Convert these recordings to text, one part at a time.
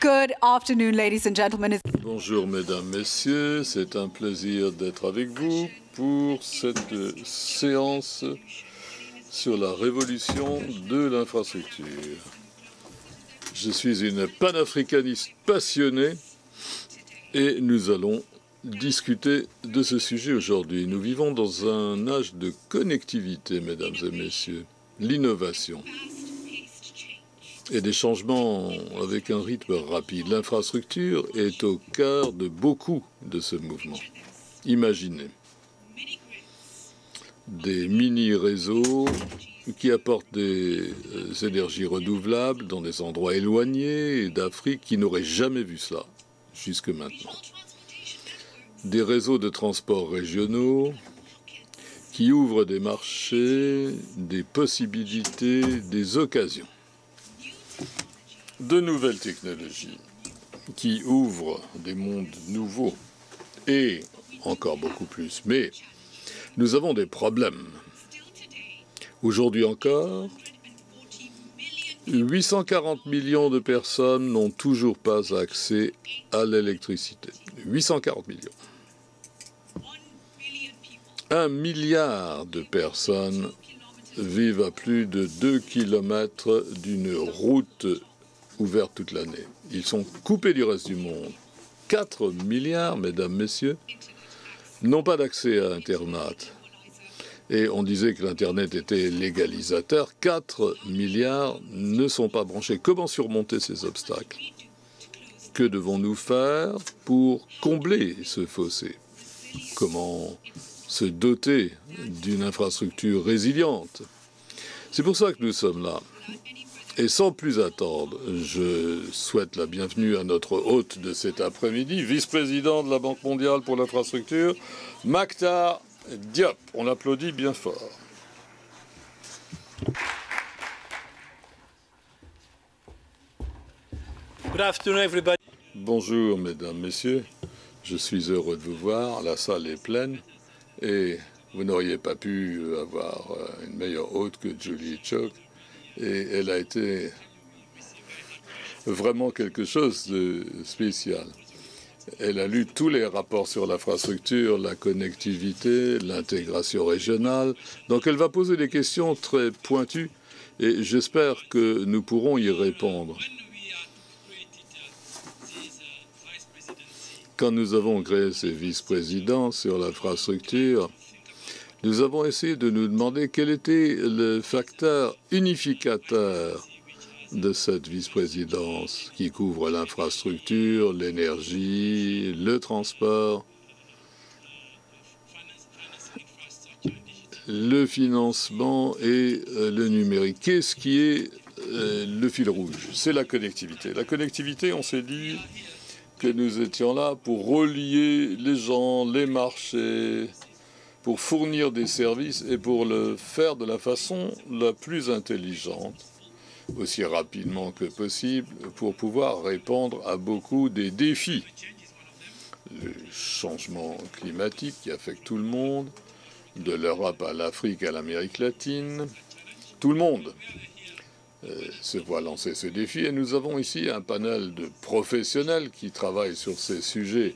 Good afternoon, ladies and gentlemen. Bonjour, mesdames, messieurs. C'est un plaisir d'être avec vous pour cette séance sur la révolution de l'infrastructure. Je suis une panafricaniste passionnée et nous allons discuter de ce sujet aujourd'hui. Nous vivons dans un âge de connectivité, mesdames et messieurs, l'innovation et des changements avec un rythme rapide. L'infrastructure est au cœur de beaucoup de ce mouvement. Imaginez des mini-réseaux qui apportent des énergies renouvelables dans des endroits éloignés d'Afrique qui n'auraient jamais vu cela jusque maintenant. Des réseaux de transport régionaux qui ouvrent des marchés, des possibilités, des occasions. De nouvelles technologies qui ouvrent des mondes nouveaux et encore beaucoup plus. Mais nous avons des problèmes. Aujourd'hui encore, 840 millions de personnes n'ont toujours pas accès à l'électricité. 840 millions. 1 milliard de personnes vivent à plus de 2 kilomètres d'une route ouverte toute l'année. Ils sont coupés du reste du monde. 4 milliards, mesdames, messieurs, n'ont pas d'accès à Internet. Et on disait que l'Internet était légalisateur. 4 milliards ne sont pas branchés. Comment surmonter ces obstacles? Que devons-nous faire pour combler ce fossé? Comment se doter d'une infrastructure résiliente? C'est pour ça que nous sommes là. Et sans plus attendre, je souhaite la bienvenue à notre hôte de cet après-midi, vice-président de la Banque mondiale pour l'infrastructure, Mactar Diop. On l'applaudit bien fort. Good afternoon, everybody. Bonjour, mesdames, messieurs. Je suis heureux de vous voir. La salle est pleine et vous n'auriez pas pu avoir une meilleure hôte que Julie Chock. Et elle a été vraiment quelque chose de spécial. Elle a lu tous les rapports sur l'infrastructure, la connectivité, l'intégration régionale. Donc elle va poser des questions très pointues et j'espère que nous pourrons y répondre. Quand nous avons créé ces vice-présidents sur l'infrastructure, nous avons essayé de nous demander quel était le facteur unificateur de cette vice-présidence qui couvre l'infrastructure, l'énergie, le transport, le financement et le numérique. Qu'est-ce qui est le fil rouge? C'est la connectivité. La connectivité, on s'est dit que nous étions là pour relier les gens, les marchés, pour fournir des services et pour le faire de la façon la plus intelligente, aussi rapidement que possible, pour pouvoir répondre à beaucoup des défis. Le changement climatique qui affecte tout le monde, de l'Europe à l'Afrique à l'Amérique latine, tout le monde se voit lancer ce défi. Et nous avons ici un panel de professionnels qui travaillent sur ces sujets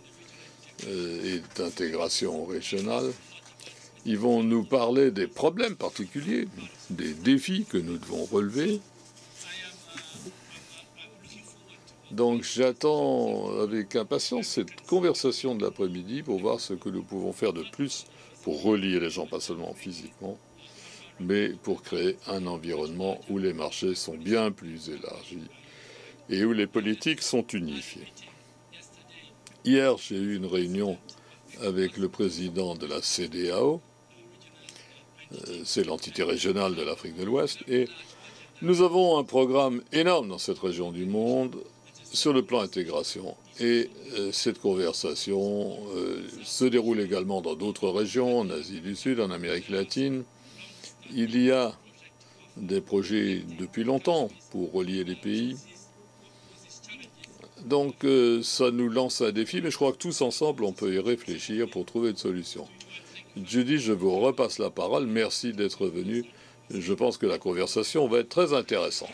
et d'intégration régionale. Ils vont nous parler des problèmes particuliers, des défis que nous devons relever. Donc j'attends avec impatience cette conversation de l'après-midi pour voir ce que nous pouvons faire de plus pour relier les gens, pas seulement physiquement, mais pour créer un environnement où les marchés sont bien plus élargis et où les politiques sont unifiées. Hier, j'ai eu une réunion avec le président de la CEDEAO, c'est l'entité régionale de l'Afrique de l'Ouest, et nous avons un programme énorme dans cette région du monde sur le plan intégration. Et cette conversation se déroule également dans d'autres régions, en Asie du Sud, en Amérique latine. Il y a des projets depuis longtemps pour relier les pays. Donc ça nous lance un défi, mais je crois que tous ensemble, on peut y réfléchir pour trouver une solution. Judy, je vous repasse la parole. Merci d'être venu. Je pense que la conversation va être très intéressante.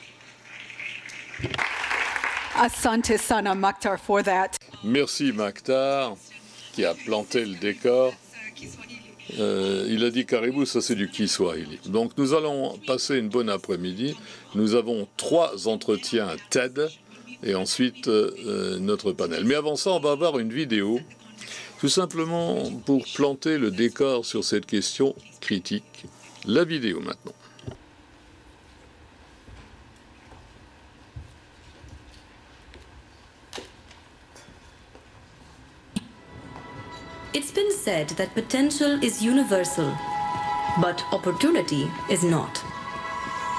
Asante Sana Maktar for that. Merci Maktar, qui a planté le décor. Il a dit Caribou, ça c'est du Kiswahili. Donc nous allons passer une bonne après-midi. Nous avons 3 entretiens TED et ensuite notre panel. Mais avant ça, on va avoir une vidéo, tout simplement pour planter le décor sur cette question critique. La vidéo maintenant. It's been said that potential is universal, but opportunity is not.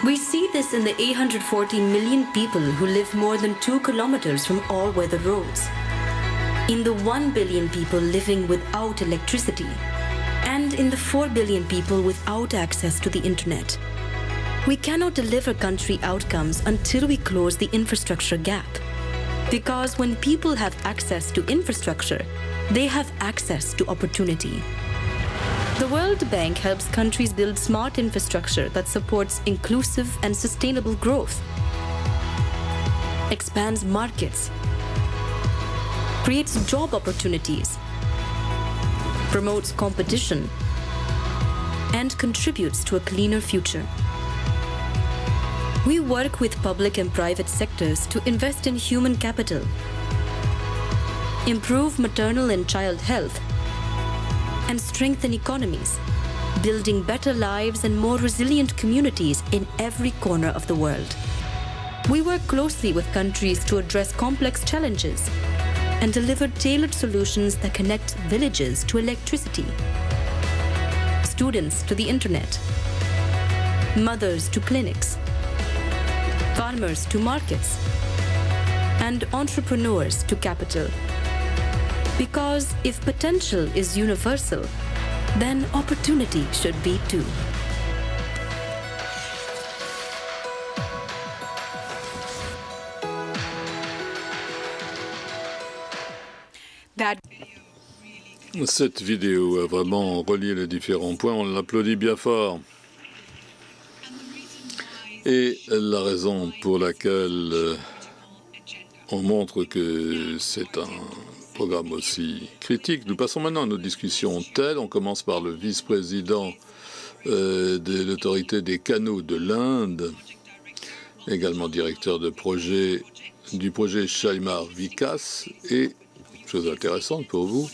We see this in the 840 million people who live more than 2 kilometers from all-weather roads, in the 1 billion people living without electricity, and in the 4 billion people without access to the internet. We cannot deliver country outcomes until we close the infrastructure gap. Because when people have access to infrastructure, they have access to opportunity. The World Bank helps countries build smart infrastructure that supports inclusive and sustainable growth, expands markets, creates job opportunities, promotes competition, and contributes to a cleaner future. We work with public and private sectors to invest in human capital, improve maternal and child health, and strengthen economies, building better lives and more resilient communities in every corner of the world. We work closely with countries to address complex challenges and deliver tailored solutions that connect villages to electricity, students to the internet, mothers to clinics, farmers to markets, and entrepreneurs to capital. Because if potential is universal, then opportunity should be too. Cette vidéo a vraiment relié les différents points. On l'applaudit bien fort. Et la raison pour laquelle on montre que c'est un programme aussi critique. Nous passons maintenant à nos discussions TED. On commence par le vice-président de l'autorité des canaux de l'Inde, également directeur de projet du projet Shaimar Vikas. Et, chose intéressante pour vous,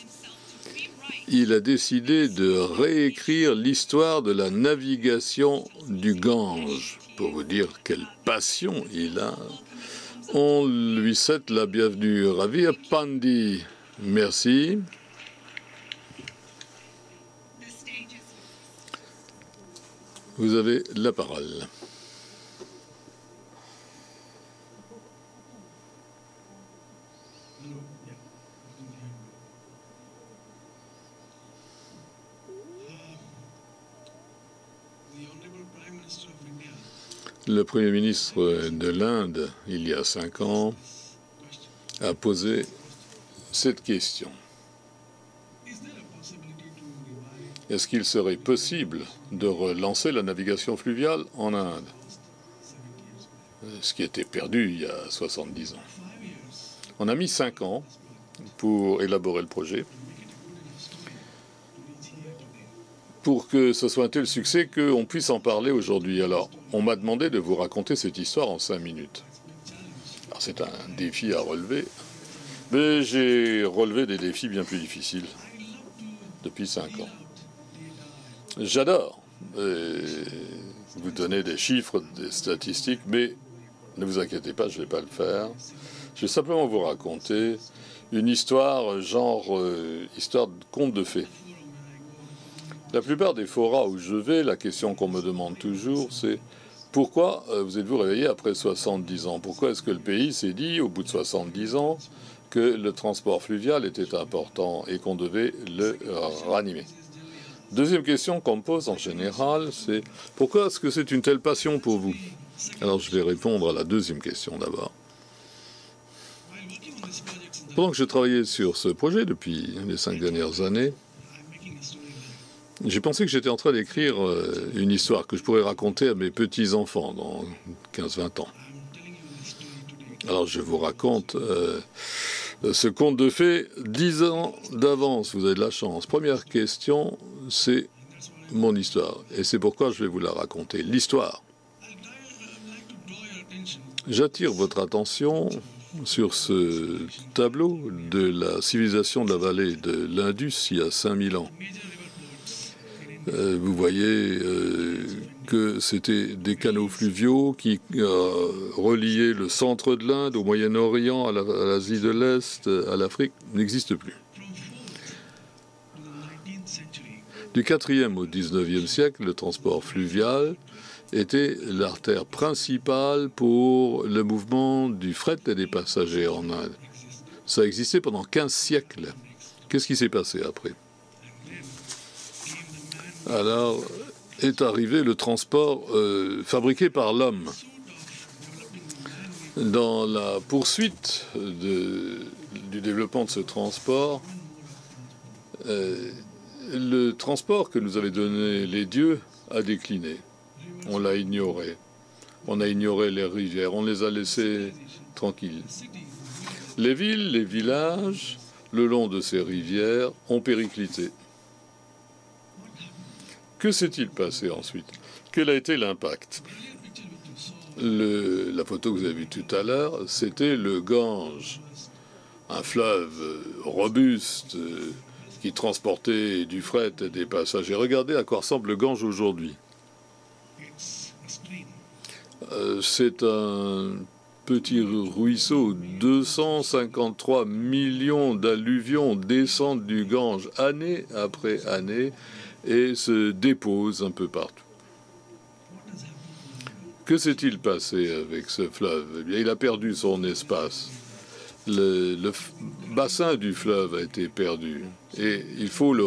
il a décidé de réécrire l'histoire de la navigation du Gange. Pour vous dire quelle passion il a, on lui souhaite la bienvenue. Ravi Pandi, merci. Vous avez la parole. Le Premier ministre de l'Inde, il y a 5 ans, a posé cette question. Est-ce qu'il serait possible de relancer la navigation fluviale en Inde? Ce qui était perdu il y a 70 ans. On a mis 5 ans pour élaborer le projet, pour que ce soit un tel succès qu'on puisse en parler aujourd'hui. Alors, on m'a demandé de vous raconter cette histoire en 5 minutes. Alors, c'est un défi à relever, mais j'ai relevé des défis bien plus difficiles depuis 5 ans. J'adore vous donner des chiffres, des statistiques, mais ne vous inquiétez pas, je ne vais pas le faire. Je vais simplement vous raconter une histoire, genre histoire de conte de fées. La plupart des forats où je vais, la question qu'on me demande toujours, c'est pourquoi vous êtes-vous réveillé après 70 ans? Pourquoi est-ce que le pays s'est dit, au bout de 70 ans, que le transport fluvial était important et qu'on devait le ranimer? Deuxième question qu'on me pose en général, c'est pourquoi est-ce que c'est une telle passion pour vous? Alors je vais répondre à la deuxième question d'abord. Pendant que je travaillais sur ce projet depuis les 5 dernières années, j'ai pensé que j'étais en train d'écrire une histoire que je pourrais raconter à mes petits-enfants dans 15-20 ans. Alors je vous raconte ce conte de fées 10 ans d'avance, vous avez de la chance. Première question, c'est mon histoire. Et c'est pourquoi je vais vous la raconter. L'histoire. J'attire votre attention sur ce tableau de la civilisation de la vallée de l'Indus il y a 5000 ans. Vous voyez que c'était des canaux fluviaux qui reliaient le centre de l'Inde au Moyen-Orient, à l'Asie de l'Est, à l'Afrique, n'existe plus. Du 4e au 19e siècle, le transport fluvial était l'artère principale pour le mouvement du fret et des passagers en Inde. Ça a existé pendant 15 siècles. Qu'est-ce qui s'est passé après? Alors est arrivé le transport fabriqué par l'homme. Dans la poursuite du développement de ce transport, le transport que nous avaient donné les dieux a décliné. On l'a ignoré. On a ignoré les rivières. On les a laissées tranquilles. Les villes, les villages, le long de ces rivières, ont périclité. Que s'est-il passé ensuite? Quel a été l'impact? La photo que vous avez vue tout à l'heure, c'était le Gange, un fleuve robuste qui transportait du fret et des passagers. Regardez à quoi ressemble le Gange aujourd'hui. C'est un petit ruisseau. 253 millions d'alluvions descendent du Gange année après année et se déposent un peu partout. Que s'est-il passé avec ce fleuve? Eh bien, il a perdu son espace. Le bassin du fleuve a été perdu et il faut le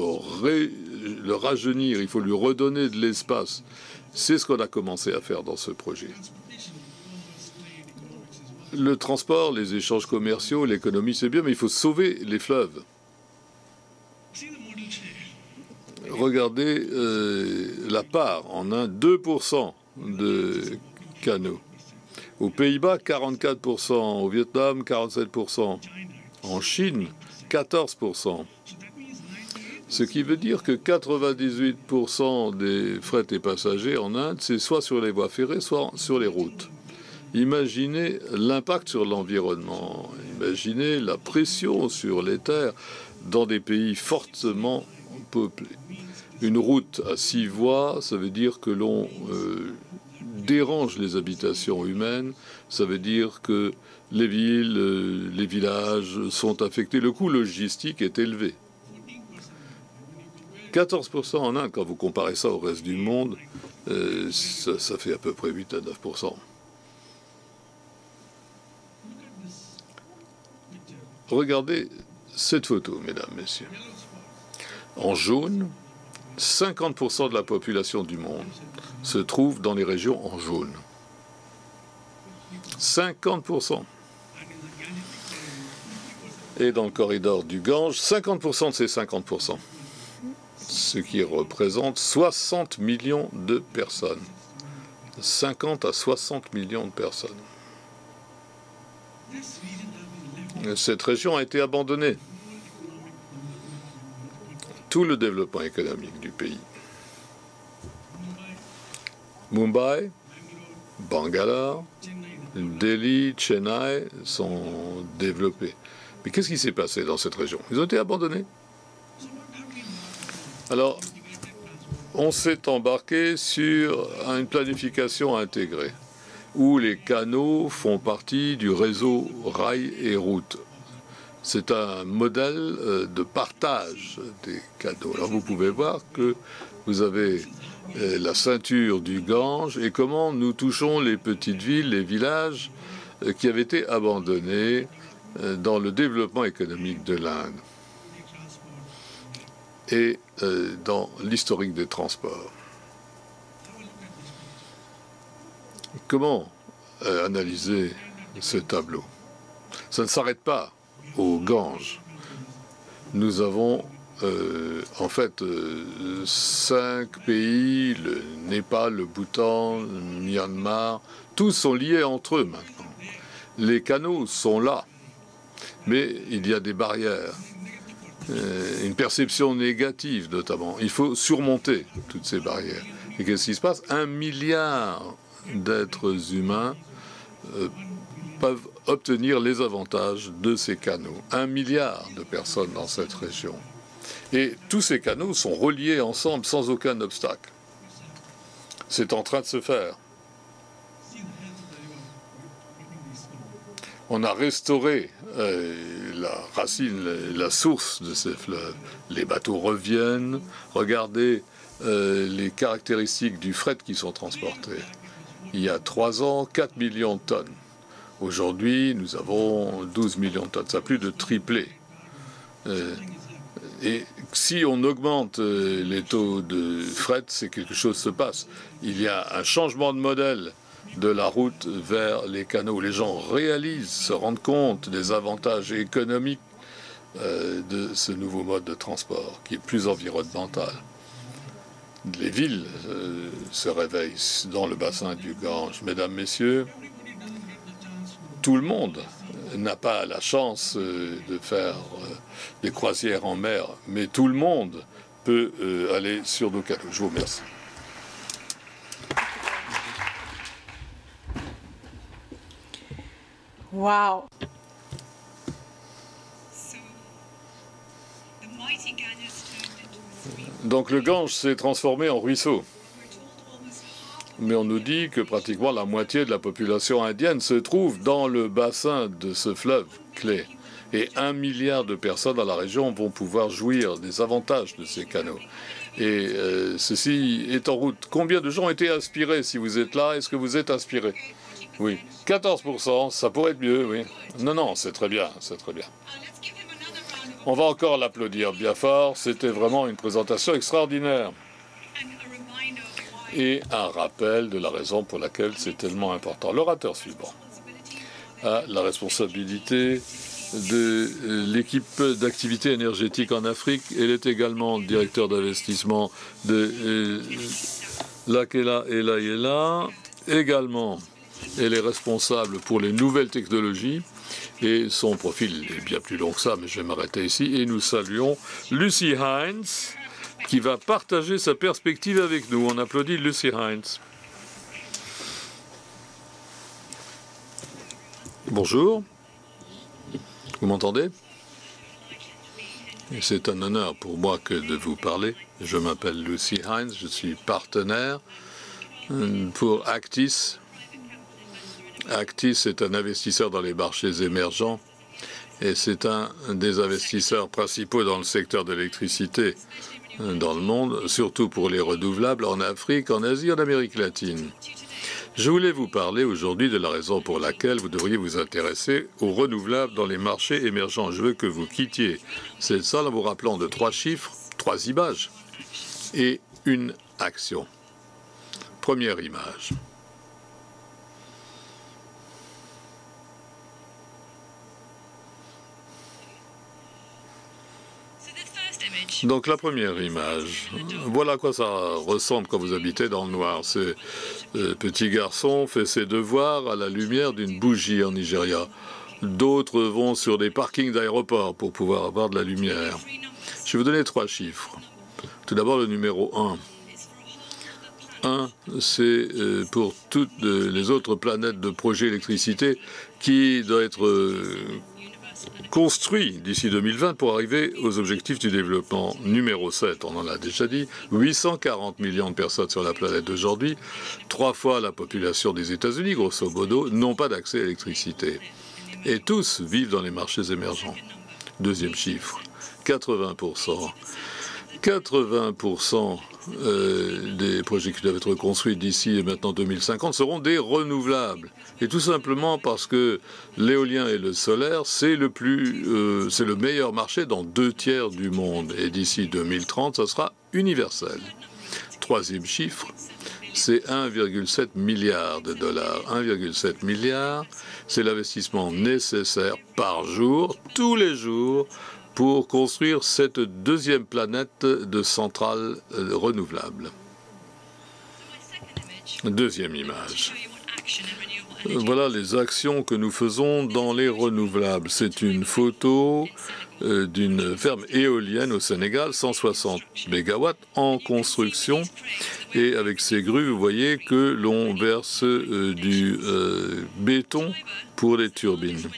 rajeunir, il faut lui redonner de l'espace. C'est ce qu'on a commencé à faire dans ce projet. Le transport, les échanges commerciaux, l'économie, c'est bien, mais il faut sauver les fleuves. Regardez la part en Inde, 2% de canaux. Aux Pays-Bas, 44%. Au Vietnam, 47%. En Chine, 14%. Ce qui veut dire que 98% des fret et passagers en Inde, c'est soit sur les voies ferrées, soit sur les routes. Imaginez l'impact sur l'environnement. Imaginez la pression sur les terres dans des pays fortement peuplés. Une route à 6 voies, ça veut dire que l'on dérange les habitations humaines, ça veut dire que les villes, les villages sont affectés. Le coût logistique est élevé. 14% en Inde, quand vous comparez ça au reste du monde, ça fait à peu près 8 à 9%. Regardez cette photo, mesdames, messieurs. En jaune, 50% de la population du monde se trouve dans les régions en jaune. 50%. Et dans le corridor du Gange, 50% de ces 50%. Ce qui représente 60 millions de personnes. 50 à 60 millions de personnes. Cette région a été abandonnée. Tout le développement économique du pays. Mumbai, Bangalore, Delhi, Chennai sont développés. Mais qu'est-ce qui s'est passé dans cette région? Ils ont été abandonnés. Alors, on s'est embarqué sur une planification intégrée, où les canaux font partie du réseau rail et route. C'est un modèle de partage des canaux. Alors vous pouvez voir que vous avez la ceinture du Gange et comment nous touchons les petites villes, les villages qui avaient été abandonnés dans le développement économique de l'Inde et dans l'historique des transports. Comment analyser ce tableau? Ça ne s'arrête pas au Gange. Nous avons en fait 5 pays, le Népal, le Bhoutan, le Myanmar, tous sont liés entre eux maintenant. Les canaux sont là, mais il y a des barrières, une perception négative notamment. Il faut surmonter toutes ces barrières. Et qu'est-ce qui se passe? 1 milliard d'êtres humains peuvent obtenir les avantages de ces canaux. 1 milliard de personnes dans cette région. Et tous ces canaux sont reliés ensemble sans aucun obstacle. C'est en train de se faire. On a restauré la racine, la source de ces fleuves. Les bateaux reviennent. Regardez les caractéristiques du fret qui sont transportés. Il y a 3 ans, 4 millions de tonnes. Aujourd'hui, nous avons 12 millions de tonnes. Ça a plus de triplé. Et si on augmente les taux de fret, c'est quelque chose se passe. Il y a un changement de modèle de la route vers les canaux. Les gens réalisent, se rendent compte des avantages économiques de ce nouveau mode de transport qui est plus environnemental. Les villes se réveillent dans le bassin du Gange. Mesdames, Messieurs, tout le monde n'a pas la chance de faire des croisières en mer, mais tout le monde peut aller sur nos canaux. Je vous remercie. Wow. Donc le Gange s'est transformé en ruisseau. Mais on nous dit que pratiquement la moitié de la population indienne se trouve dans le bassin de ce fleuve clé. Et 1 milliard de personnes dans la région vont pouvoir jouir des avantages de ces canaux. Et ceci est en route. Combien de gens ont été inspirés? Si vous êtes là, est-ce que vous êtes inspirés? Oui. 14%, ça pourrait être mieux, oui. Non, c'est très bien, c'est très bien. On va encore l'applaudir bien fort. C'était vraiment une présentation extraordinaire. Et un rappel de la raison pour laquelle c'est tellement important. L'orateur suivant a la responsabilité de l'équipe d'activité énergétique en Afrique. Elle est également directeur d'investissement de Lakela Elayela. Également, elle est responsable pour les nouvelles technologies. Et son profil est bien plus long que ça, mais je vais m'arrêter ici. Et nous saluons Lucy Hines, qui va partager sa perspective avec nous. On applaudit Lucy Hines. Bonjour. Vous m'entendez? C'est un honneur pour moi que de vous parler. Je m'appelle Lucy Hines, je suis partenaire pour Actis. Actis est un investisseur dans les marchés émergents et c'est un des investisseurs principaux dans le secteur de l'électricité dans le monde, surtout pour les renouvelables en Afrique, en Asie, en Amérique latine. Je voulais vous parler aujourd'hui de la raison pour laquelle vous devriez vous intéresser aux renouvelables dans les marchés émergents. Je veux que vous quittiez cette salle en vous rappelant de 3 chiffres, 3 images et une action. Première image. Donc la première image, voilà à quoi ça ressemble quand vous habitez dans le noir. Ce petit garçon fait ses devoirs à la lumière d'une bougie en Nigeria. D'autres vont sur des parkings d'aéroports pour pouvoir avoir de la lumière. Je vais vous donner 3 chiffres. Tout d'abord le numéro 1. 1, c'est pour toutes les autres planètes de projet électricité qui doit être construit d'ici 2020 pour arriver aux objectifs du développement. Numéro 7, on en a déjà dit, 840 millions de personnes sur la planète d'aujourd'hui, 3 fois la population des États-Unis, grosso modo, n'ont pas d'accès à l'électricité. Et tous vivent dans les marchés émergents. Deuxième chiffre, 80%. 80% des projets qui doivent être construits d'ici et maintenant 2050 seront des renouvelables. Et tout simplement parce que l'éolien et le solaire, c'est le meilleur marché dans 2 tiers du monde. Et d'ici 2030, ça sera universel. Troisième chiffre, c'est 1,7 milliard de dollars. 1,7 milliard, c'est l'investissement nécessaire par jour, tous les jours, pour construire cette deuxième planète de centrales renouvelables. Deuxième image. Voilà les actions que nous faisons dans les renouvelables. C'est une photo d'une ferme éolienne au Sénégal, 160 mégawatts en construction. Et avec ces grues, vous voyez que l'on verse du béton pour les turbines.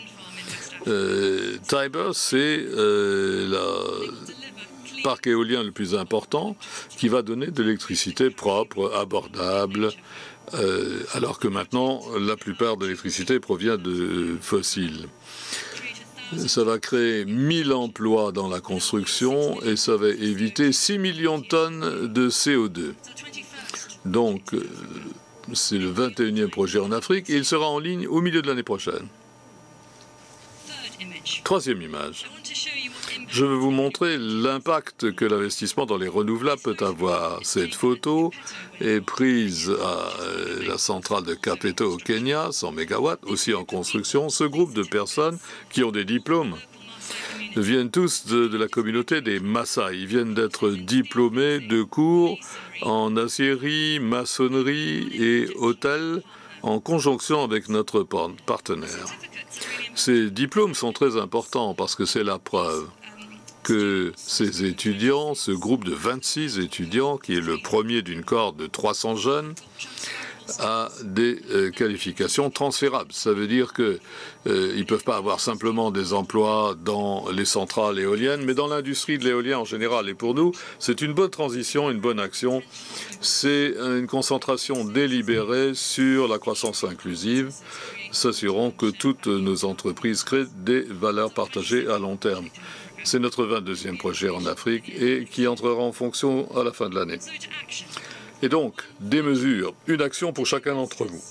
Tiber, c'est le parc éolien le plus important qui va donner de l'électricité propre, abordable, alors que maintenant, la plupart de l'électricité provient de fossiles. Ça va créer 1000 emplois dans la construction et ça va éviter 6 millions de tonnes de CO2. Donc, c'est le 21e projet en Afrique et il sera en ligne au milieu de l'année prochaine. Troisième image. Je vais vous montrer l'impact que l'investissement dans les renouvelables peut avoir. Cette photo est prise à la centrale de Kapeto au Kenya, 100 mégawatts, aussi en construction. Ce groupe de personnes qui ont des diplômes viennent tous de la communauté des Maasai. Ils viennent d'être diplômés de cours en aciérie, maçonnerie et hôtel en conjonction avec notre partenaire. Ces diplômes sont très importants parce que c'est la preuve que ces étudiants, ce groupe de 26 étudiants, qui est le premier d'une cohorte de 300 jeunes, a des qualifications transférables. Ça veut dire qu'ils ne peuvent pas avoir simplement des emplois dans les centrales éoliennes, mais dans l'industrie de l'éolien en général. Et pour nous, c'est une bonne transition, une bonne action. C'est une concentration délibérée sur la croissance inclusive, s'assurant que toutes nos entreprises créent des valeurs partagées à long terme. C'est notre 22e projet en Afrique et qui entrera en fonction à la fin de l'année. Et donc, des mesures, une action pour chacun d'entre vous.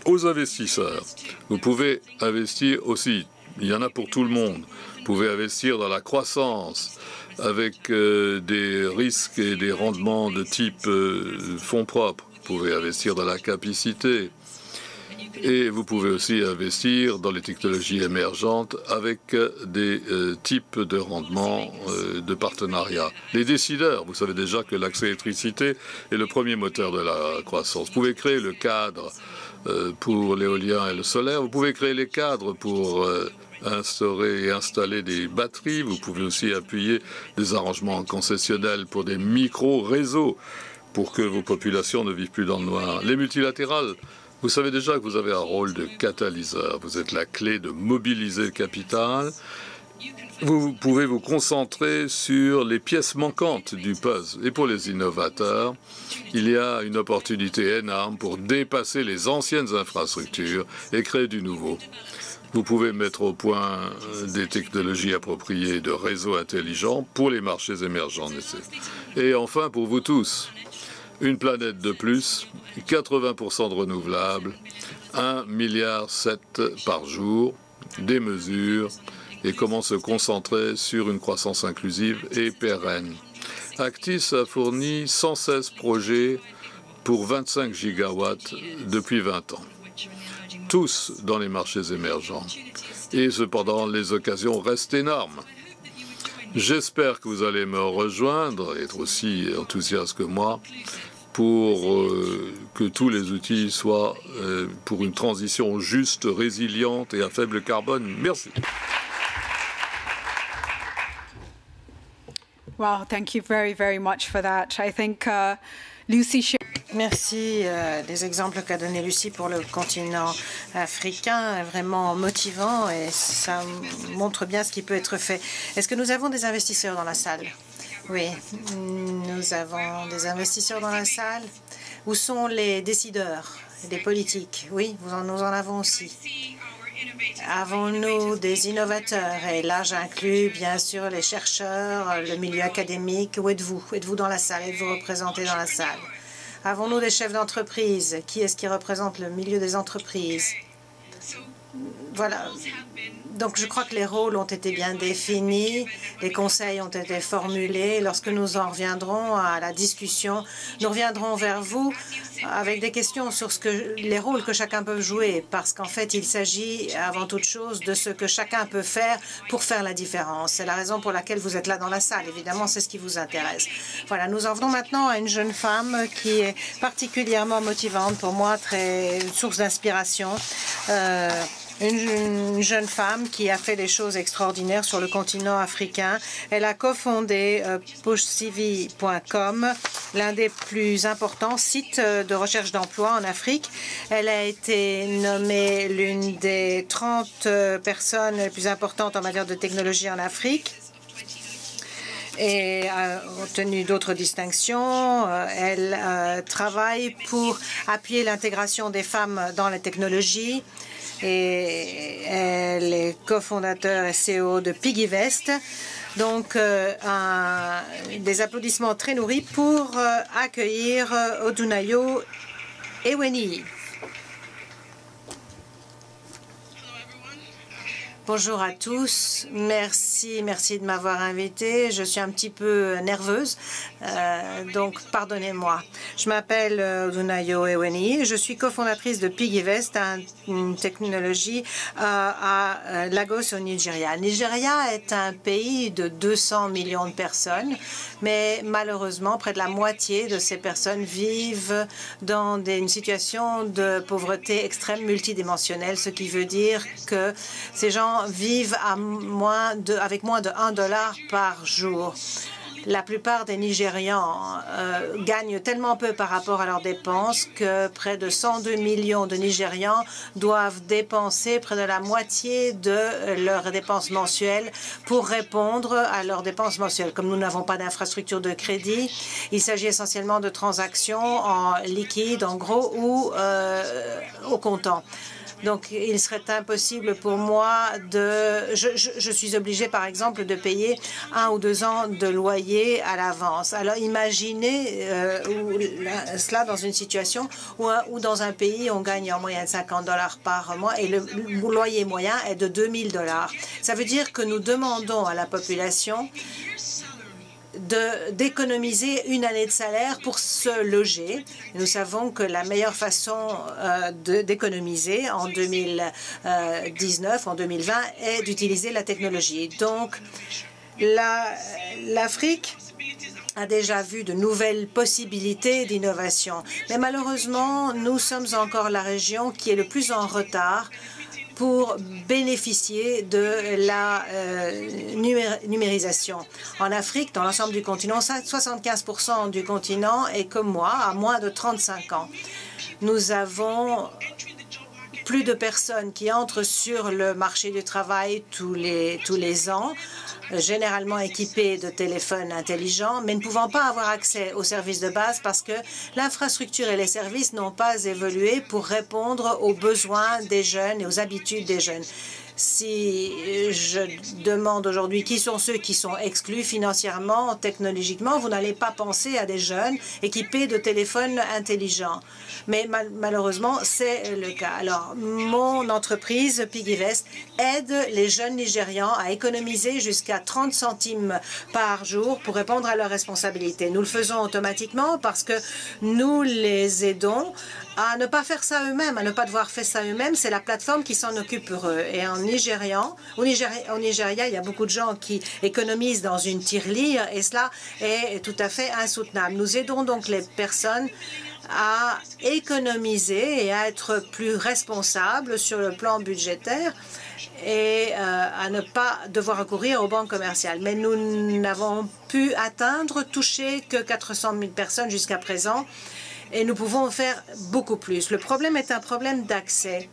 Aux investisseurs, vous pouvez investir aussi, il y en a pour tout le monde. Vous pouvez investir dans la croissance avec des risques et des rendements de type fonds propres. Vous pouvez investir dans la capacité. Et vous pouvez aussi investir dans les technologies émergentes avec des types de rendements de partenariat. Les décideurs, vous savez déjà que l'accès à l'électricité est le premier moteur de la croissance. Vous pouvez créer le cadre pour l'éolien et le solaire. Vous pouvez créer les cadres pour instaurer et installer des batteries. Vous pouvez aussi appuyer des arrangements concessionnels pour des micro-réseaux pour que vos populations ne vivent plus dans le noir. Les multilatérales, vous savez déjà que vous avez un rôle de catalyseur. Vous êtes la clé de mobiliser le capital. Vous pouvez vous concentrer sur les pièces manquantes du puzzle. Et pour les innovateurs, il y a une opportunité énorme pour dépasser les anciennes infrastructures et créer du nouveau. Vous pouvez mettre au point des technologies appropriées de réseaux intelligents pour les marchés émergents. Et enfin, pour vous tous, une planète de plus, 80% de renouvelables, 1,7 milliard par jour, des mesures et comment se concentrer sur une croissance inclusive et pérenne. Actis a fourni 116 projets pour 25 gigawatts depuis 20 ans, tous dans les marchés émergents. Et cependant, les occasions restent énormes. J'espère que vous allez me rejoindre, être aussi enthousiaste que moi, pour que tous les outils soient pour une transition juste, résiliente et à faible carbone. Merci. Wow, thank you very, very much for that. I think Lucy shared. Merci des exemples qu'a donné Lucie pour le continent africain, vraiment motivant et ça montre bien ce qui peut être fait. Est-ce que nous avons des investisseurs dans la salle? Oui, nous avons des investisseurs dans la salle. Où sont les décideurs, les politiques? Oui, nous en avons aussi. Avons-nous des innovateurs? Et là, j'inclus bien sûr les chercheurs, le milieu académique. Où êtes-vous? Êtes-vous dans la salle? Êtes-vous représenté dans la salle? Avons-nous des chefs d'entreprise? Qui est-ce qui représente le milieu des entreprises? Voilà. Donc, je crois que les rôles ont été bien définis, les conseils ont été formulés. Lorsque nous en reviendrons à la discussion, nous reviendrons vers vous avec des questions sur les rôles que chacun peut jouer, parce qu'en fait, il s'agit avant toute chose de ce que chacun peut faire pour faire la différence. C'est la raison pour laquelle vous êtes là dans la salle. Évidemment, c'est ce qui vous intéresse. Voilà, nous en venons maintenant à une jeune femme qui est particulièrement motivante pour moi, une source d'inspiration. Une jeune femme qui a fait des choses extraordinaires sur le continent africain. Elle a cofondé pushcv.com, l'un des plus importants sites de recherche d'emploi en Afrique. Elle a été nommée l'une des 30 personnes les plus importantes en matière de technologie en Afrique et a obtenu d'autres distinctions. Elle travaille pour appuyer l'intégration des femmes dans la technologie. Et elle est cofondateur et CEO de PiggyVest. Donc, des applaudissements très nourris pour accueillir Odunayo Eweni. Bonjour à tous. Merci de m'avoir invitée. Je suis un petit peu nerveuse, donc pardonnez-moi. Je m'appelle Odunayo Eweni. Je suis cofondatrice de PiggyVest, une technologie à Lagos au Nigeria. Nigeria est un pays de 200 millions de personnes, mais malheureusement, près de la moitié de ces personnes vivent dans une situation de pauvreté extrême multidimensionnelle, ce qui veut dire que ces gens vivent avec moins de $1 par jour. La plupart des Nigérians gagnent tellement peu par rapport à leurs dépenses que près de 102 millions de Nigérians doivent dépenser près de la moitié de leurs dépenses mensuelles pour répondre à leurs dépenses mensuelles. Comme nous n'avons pas d'infrastructure de crédit, il s'agit essentiellement de transactions en liquide, en gros, ou au comptant. Donc, il serait impossible pour moi je suis obligée, par exemple, de payer 1 ou 2 ans de loyer à l'avance. Alors, imaginez cela dans une situation où dans un pays, on gagne en moyenne $50 par mois et le loyer moyen est de $2000. Ça veut dire que nous demandons à la population d'économiser une année de salaire pour se loger. Nous savons que la meilleure façon d'économiser en 2019, en 2020, est d'utiliser la technologie. Donc, l'Afrique a déjà vu de nouvelles possibilités d'innovation. Mais malheureusement, nous sommes encore la région qui est le plus en retard pour bénéficier de la numérisation. En Afrique, dans l'ensemble du continent, 75% du continent est comme moi, à moins de 35 ans. Nous avons plus de personnes qui entrent sur le marché du travail tous les ans, généralement équipés de téléphones intelligents, mais ne pouvant pas avoir accès aux services de base parce que l'infrastructure et les services n'ont pas évolué pour répondre aux besoins des jeunes et aux habitudes des jeunes. Si je demande aujourd'hui qui sont ceux qui sont exclus financièrement, technologiquement, vous n'allez pas penser à des jeunes équipés de téléphones intelligents. Mais malheureusement, c'est le cas. Alors, mon entreprise, PiggyVest, aide les jeunes Nigérians à économiser jusqu'à 30 centimes par jour pour répondre à leurs responsabilités. Nous le faisons automatiquement parce que nous les aidons à ne pas faire ça eux-mêmes, à ne pas devoir faire ça eux-mêmes. C'est la plateforme qui s'en occupe pour eux. Et au Nigeria, il y a beaucoup de gens qui économisent dans une tirelire et cela est tout à fait insoutenable. Nous aidons donc les personnes à économiser et à être plus responsables sur le plan budgétaire et à ne pas devoir recourir aux banques commerciales. Mais nous n'avons pu toucher que 400 000 personnes jusqu'à présent et nous pouvons faire beaucoup plus. Le problème est un problème d'accès.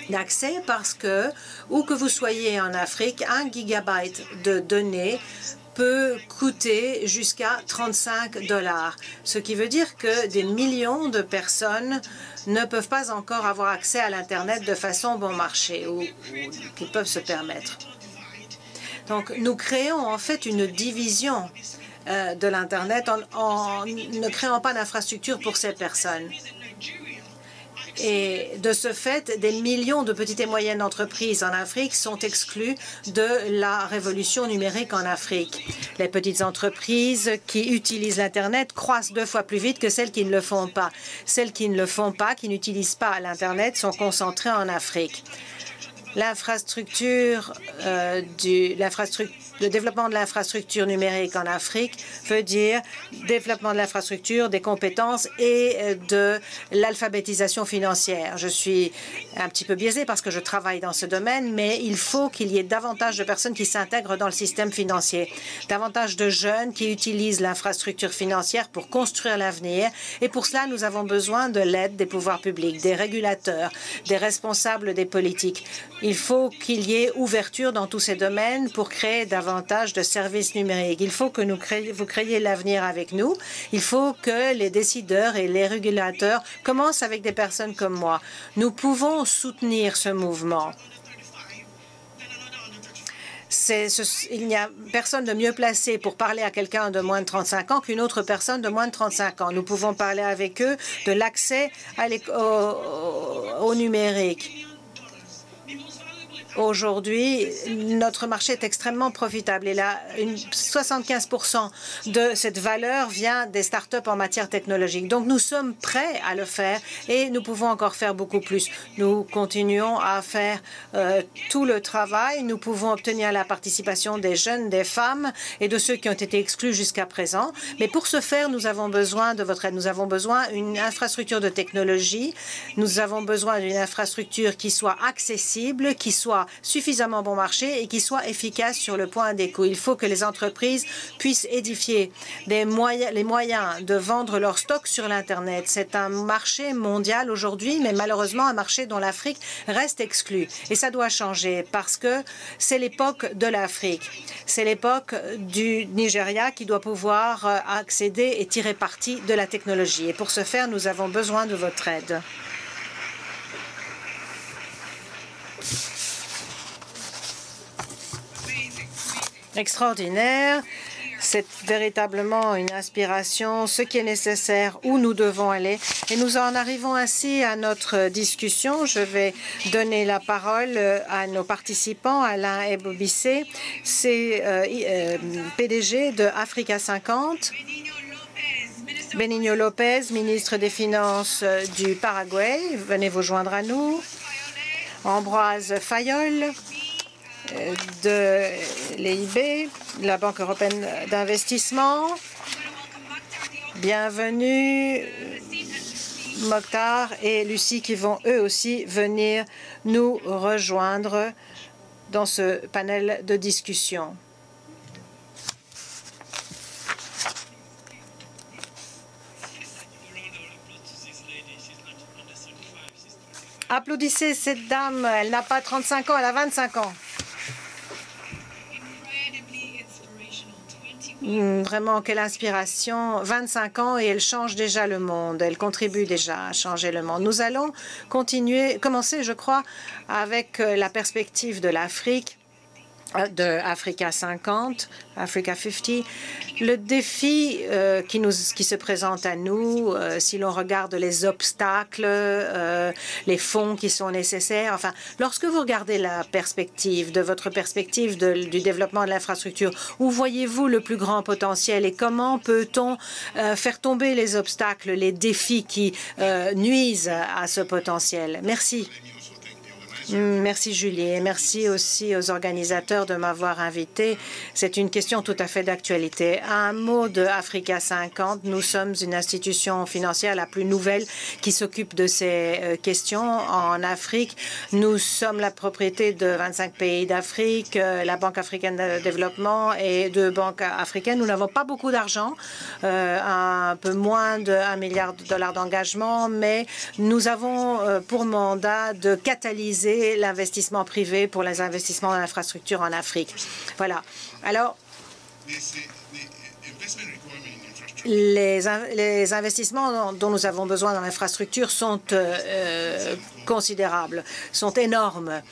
D'accès parce que, où que vous soyez en Afrique, 1 gigabyte de données peut coûter jusqu'à $35, ce qui veut dire que des millions de personnes ne peuvent pas encore avoir accès à l'Internet de façon bon marché ou qu'ils peuvent se permettre. Donc, nous créons en fait une division de l'Internet en ne créant pas d'infrastructure pour ces personnes. Et de ce fait, des millions de petites et moyennes entreprises en Afrique sont exclues de la révolution numérique en Afrique. Les petites entreprises qui utilisent l'Internet croissent 2 fois plus vite que celles qui ne le font pas. Celles qui ne le font pas, qui n'utilisent pas l'Internet, sont concentrées en Afrique. Le développement de l'infrastructure numérique en Afrique veut dire développement de l'infrastructure, des compétences et de l'alphabétisation financière. Je suis un petit peu biaisée parce que je travaille dans ce domaine, mais il faut qu'il y ait davantage de personnes qui s'intègrent dans le système financier, davantage de jeunes qui utilisent l'infrastructure financière pour construire l'avenir. Et pour cela, nous avons besoin de l'aide des pouvoirs publics, des régulateurs, des responsables des politiques. Il faut qu'il y ait ouverture dans tous ces domaines pour créer davantage de services numériques. Il faut que vous créiez l'avenir avec nous. Il faut que les décideurs et les régulateurs commencent avec des personnes comme moi. Nous pouvons soutenir ce mouvement. Il n'y a personne de mieux placé pour parler à quelqu'un de moins de 35 ans qu'une autre personne de moins de 35 ans. Nous pouvons parler avec eux de l'accès au numérique. Aujourd'hui, notre marché est extrêmement profitable et 75% de cette valeur vient des start-up en matière technologique. Donc, nous sommes prêts à le faire et nous pouvons encore faire beaucoup plus. Nous continuons à faire tout le travail. Nous pouvons obtenir la participation des jeunes, des femmes et de ceux qui ont été exclus jusqu'à présent. Mais pour ce faire, nous avons besoin de votre aide. Nous avons besoin d'une infrastructure de technologie. Nous avons besoin d'une infrastructure qui soit accessible, qui soit suffisamment bon marché et qui soit efficace sur le point des coûts. Il faut que les entreprises puissent édifier les moyens de vendre leurs stocks sur l'Internet. C'est un marché mondial aujourd'hui, mais malheureusement un marché dont l'Afrique reste exclue. Et ça doit changer parce que c'est l'époque de l'Afrique. C'est l'époque du Nigeria qui doit pouvoir accéder et tirer parti de la technologie. Et pour ce faire, nous avons besoin de votre aide. Extraordinaire. C'est véritablement une inspiration, ce qui est nécessaire, où nous devons aller. Et nous en arrivons ainsi à notre discussion. Je vais donner la parole à nos participants. Alain Ebobissé, c'est PDG de Africa 50. Benigno Lopez, ministre des Finances du Paraguay, venez vous joindre à nous. Ambroise Fayol, de l'EIB, la Banque européenne d'investissement. Bienvenue, Mokhtar et Lucie qui vont eux aussi venir nous rejoindre dans ce panel de discussion. Applaudissez cette dame, elle n'a pas 35 ans, elle a 25 ans. Vraiment, quelle inspiration. 25 ans et elle change déjà le monde. Elle contribue déjà à changer le monde. Nous allons commencer, je crois, avec la perspective de l'Afrique, de Africa 50, Africa 50. Le défi qui se présente à nous, si l'on regarde les obstacles, les fonds qui sont nécessaires, enfin, lorsque vous regardez la perspective, de votre perspective du développement de l'infrastructure, où voyez-vous le plus grand potentiel et comment peut-on faire tomber les obstacles, les défis qui nuisent à ce potentiel? Merci. Merci Julie et merci aussi aux organisateurs de m'avoir invité. C'est une question tout à fait d'actualité. Un mot de Africa 50. Nous sommes une institution financière la plus nouvelle qui s'occupe de ces questions en Afrique. Nous sommes la propriété de 25 pays d'Afrique, la Banque africaine de développement et deux banques africaines. Nous n'avons pas beaucoup d'argent, un peu moins d'1 milliard de dollars d'engagement, mais nous avons pour mandat de catalyser l'investissement privé pour les investissements dans l'infrastructure en Afrique. Voilà. Alors, les investissements dont nous avons besoin dans l'infrastructure sont considérables, sont énormes.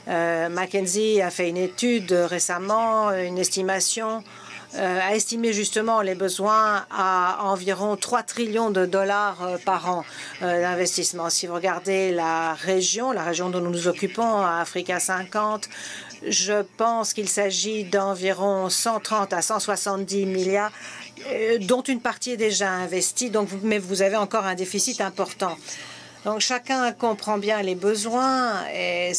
McKinsey a fait une étude récemment, une estimation a estimé justement les besoins à environ 3 trillions de dollars par an d'investissement. Si vous regardez la région dont nous nous occupons, Africa 50, je pense qu'il s'agit d'environ 130 à 170 milliards, dont une partie est déjà investie, mais vous avez encore un déficit important. Donc chacun comprend bien les besoins et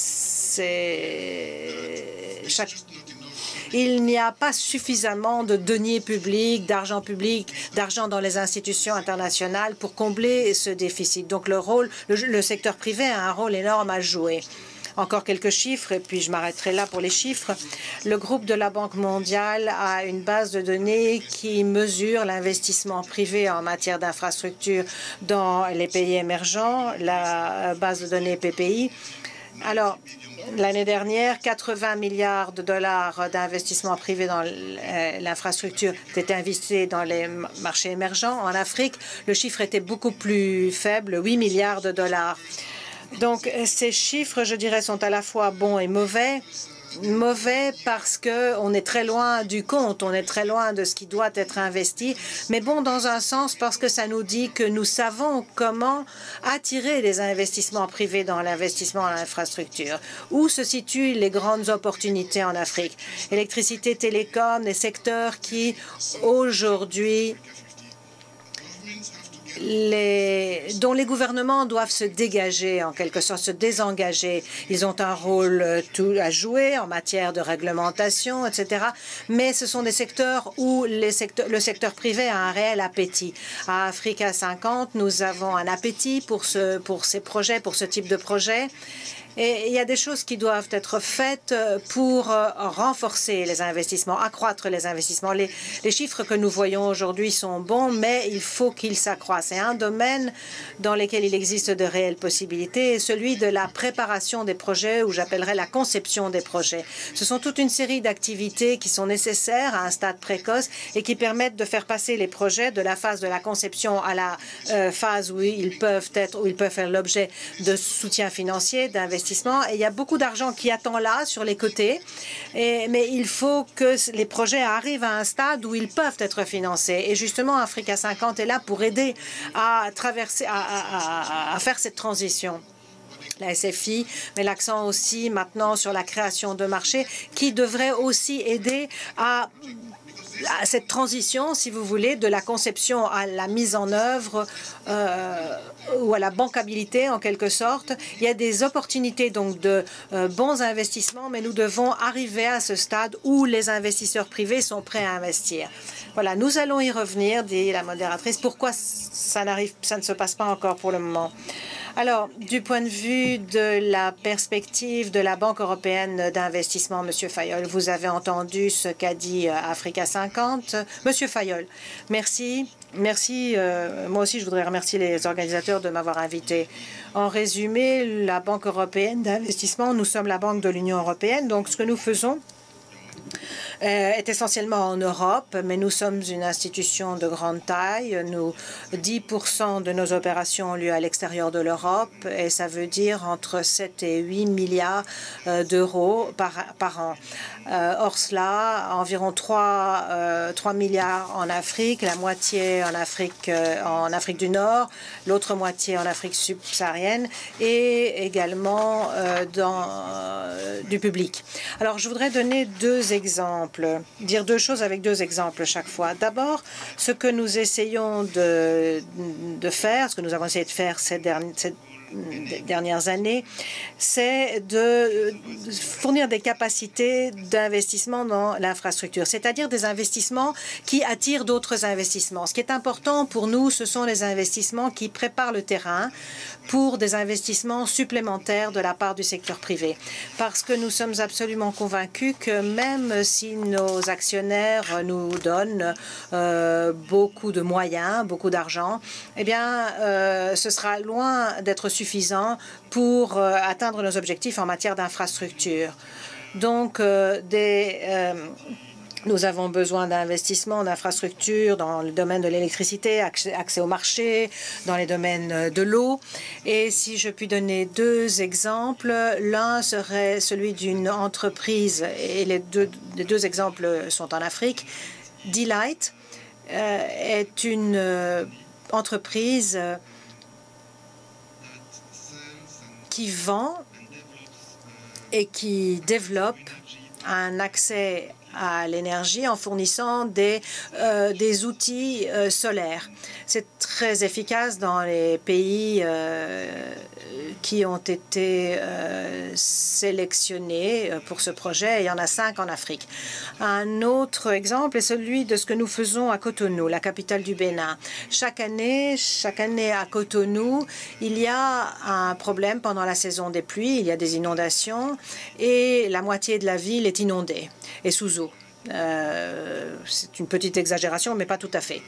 il n'y a pas suffisamment de deniers publics, d'argent dans les institutions internationales pour combler ce déficit. Donc le secteur privé a un rôle énorme à jouer. Encore quelques chiffres, et puis je m'arrêterai là pour les chiffres. Le groupe de la Banque mondiale a une base de données qui mesure l'investissement privé en matière d'infrastructures dans les pays émergents, la base de données PPI. Alors, l'année dernière, 80 milliards de dollars d'investissement privé dans l'infrastructure étaient investis dans les marchés émergents. En Afrique, le chiffre était beaucoup plus faible, 8 milliards de dollars. Donc, ces chiffres, je dirais, sont à la fois bons et mauvais. Mauvais parce qu'on est très loin du compte, on est très loin de ce qui doit être investi, mais bon dans un sens parce que ça nous dit que nous savons comment attirer les investissements privés dans l'investissement en infrastructure. Où se situent les grandes opportunités en Afrique? Électricité, télécom, des secteurs qui, aujourd'hui, dont les gouvernements doivent se dégager, en quelque sorte, se désengager. Ils ont un rôle à jouer en matière de réglementation, etc. Mais ce sont des secteurs où le secteur privé a un réel appétit. À Africa 50, nous avons un appétit pour ces projets, pour ce type de projet. Et il y a des choses qui doivent être faites pour renforcer les investissements, accroître les investissements. Les chiffres que nous voyons aujourd'hui sont bons, mais il faut qu'ils s'accroissent. C'est un domaine dans lequel il existe de réelles possibilités, celui de la préparation des projets, ou j'appellerais la conception des projets. Ce sont toute une série d'activités qui sont nécessaires à un stade précoce et qui permettent de faire passer les projets de la phase de la conception à la phase où ils peuvent faire l'objet de soutien financier, d'investissement. Et il y a beaucoup d'argent qui attend là, sur les côtés. Mais il faut que les projets arrivent à un stade où ils peuvent être financés. Et justement, Africa 50 est là pour aider à faire cette transition. La SFI met l'accent aussi maintenant sur la création de marchés qui devrait aussi aider à cette transition, si vous voulez, de la conception à la mise en œuvre ou à la bancabilité en quelque sorte. Il y a des opportunités donc de bons investissements, mais nous devons arriver à ce stade où les investisseurs privés sont prêts à investir. Voilà, nous allons y revenir, dit la modératrice. Pourquoi ça ne se passe pas encore pour le moment? Alors, du point de vue de la perspective de la Banque européenne d'investissement, Monsieur Fayol, vous avez entendu ce qu'a dit Africa 50. Monsieur Fayol, merci. Merci. Moi aussi, je voudrais remercier les organisateurs de m'avoir invité. En résumé, la Banque européenne d'investissement, nous sommes la Banque de l'Union européenne. Donc, ce que nous faisons est essentiellement en Europe, mais nous sommes une institution de grande taille. 10% de nos opérations ont lieu à l'extérieur de l'Europe et ça veut dire entre 7 et 8 milliards d'euros par an. Hors cela, environ 3 milliards en Afrique, la moitié en Afrique du Nord, l'autre moitié en Afrique subsaharienne et également du public. Alors, je voudrais donner deux exemples, dire deux choses avec deux exemples chaque fois. D'abord, ce que nous essayons de faire, ce que nous avons essayé de faire ces dernières années, c'est de fournir des capacités d'investissement dans l'infrastructure, c'est-à-dire des investissements qui attirent d'autres investissements. Ce qui est important pour nous, ce sont les investissements qui préparent le terrain pour des investissements supplémentaires de la part du secteur privé. Parce que nous sommes absolument convaincus que même si nos actionnaires nous donnent beaucoup de moyens, beaucoup d'argent, eh bien, ce sera loin d'être suffisant pour atteindre nos objectifs en matière d'infrastructure. Donc, nous avons besoin d'investissements, d'infrastructures dans le domaine de l'électricité, accès au marché, dans les domaines de l'eau. Et si je puis donner deux exemples, l'un serait celui d'une entreprise, et les deux exemples sont en Afrique, D-Light est une entreprise qui vend et qui développe un accès à l'énergie en fournissant des outils solaires. C'est très efficace dans les pays qui ont été sélectionnés pour ce projet. Il y en a 5 en Afrique. Un autre exemple est celui de ce que nous faisons à Cotonou, la capitale du Bénin. Chaque année à Cotonou, il y a un problème pendant la saison des pluies. Il y a des inondations et la moitié de la ville est inondée et sous eau. C'est une petite exagération, mais pas tout à fait.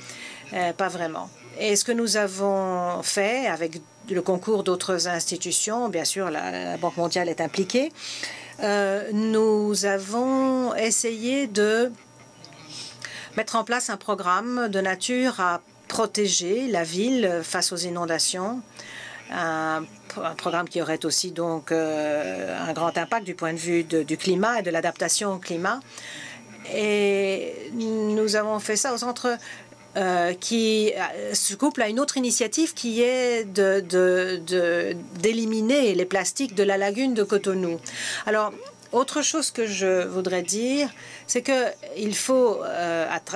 Pas vraiment. Et ce que nous avons fait avec le concours d'autres institutions, bien sûr, la Banque mondiale est impliquée, nous avons essayé de mettre en place un programme de nature à protéger la ville face aux inondations. Un programme qui aurait aussi donc un grand impact du point de vue du climat et de l'adaptation au climat. Et nous avons fait ça au centre qui se couple à une autre initiative qui est d'éliminer les plastiques de la lagune de Cotonou. Alors, autre chose que je voudrais dire, c'est qu'il faut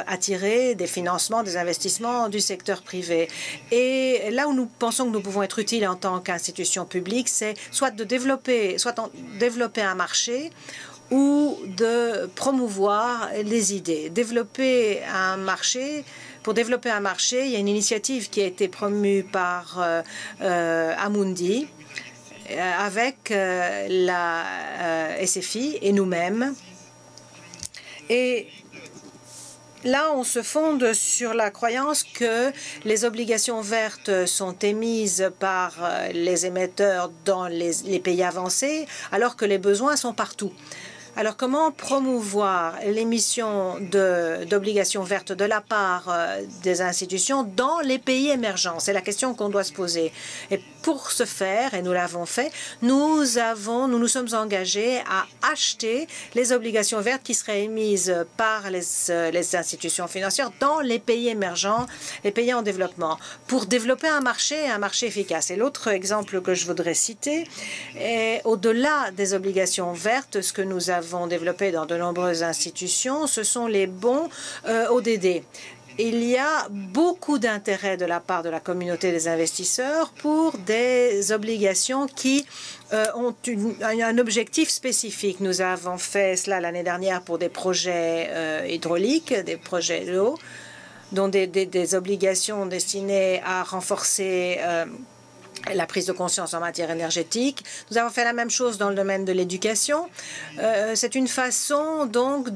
attirer des financements, des investissements du secteur privé. Et là où nous pensons que nous pouvons être utiles en tant qu'institution publique, c'est soit de développer un marché ou de promouvoir les idées. Pour développer un marché, il y a une initiative qui a été promue par Amundi avec la SFI et nous-mêmes. Et là, on se fonde sur la croyance que les obligations vertes sont émises par les émetteurs dans les pays avancés, alors que les besoins sont partout. Alors, comment promouvoir l'émission d'obligations vertes de la part des institutions dans les pays émergents? C'est la question qu'on doit se poser. Et pour ce faire, et nous l'avons fait, nous nous sommes engagés à acheter les obligations vertes qui seraient émises par les institutions financières dans les pays émergents, les pays en développement, pour développer un marché efficace. Et l'autre exemple que je voudrais citer est au-delà des obligations vertes, ce que nous avons développé dans de nombreuses institutions, ce sont les bons ODD. Il y a beaucoup d'intérêt de la part de la communauté des investisseurs pour des obligations qui ont un objectif spécifique. Nous avons fait cela l'année dernière pour des projets hydrauliques, des projets d'eau, dont des obligations destinées à renforcer la prise de conscience en matière énergétique. Nous avons fait la même chose dans le domaine de l'éducation. C'est une façon donc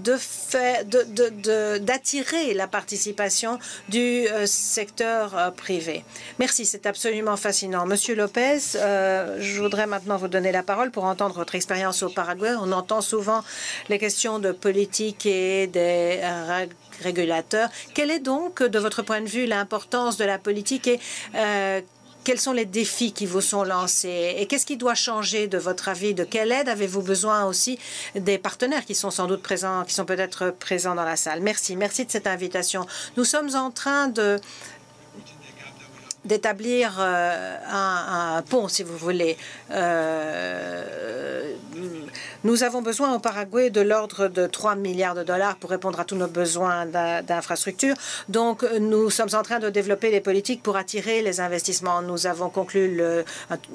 d'attirer la participation du secteur privé. Merci, c'est absolument fascinant. Monsieur Lopez, je voudrais maintenant vous donner la parole pour entendre votre expérience au Paraguay. On entend souvent les questions de politique et des régulateurs. Quelle est donc, de votre point de vue, l'importance de la politique et quels sont les défis qui vous sont lancés et qu'est-ce qui doit changer de votre avis? De quelle aide avez-vous besoin aussi des partenaires qui sont sans doute présents, qui sont peut-être présents dans la salle? Merci de cette invitation. Nous sommes en train d'établir un pont, si vous voulez. Nous avons besoin au Paraguay de l'ordre de 3 milliards de dollars pour répondre à tous nos besoins d'infrastructures. Donc, nous sommes en train de développer des politiques pour attirer les investissements. Nous avons conclu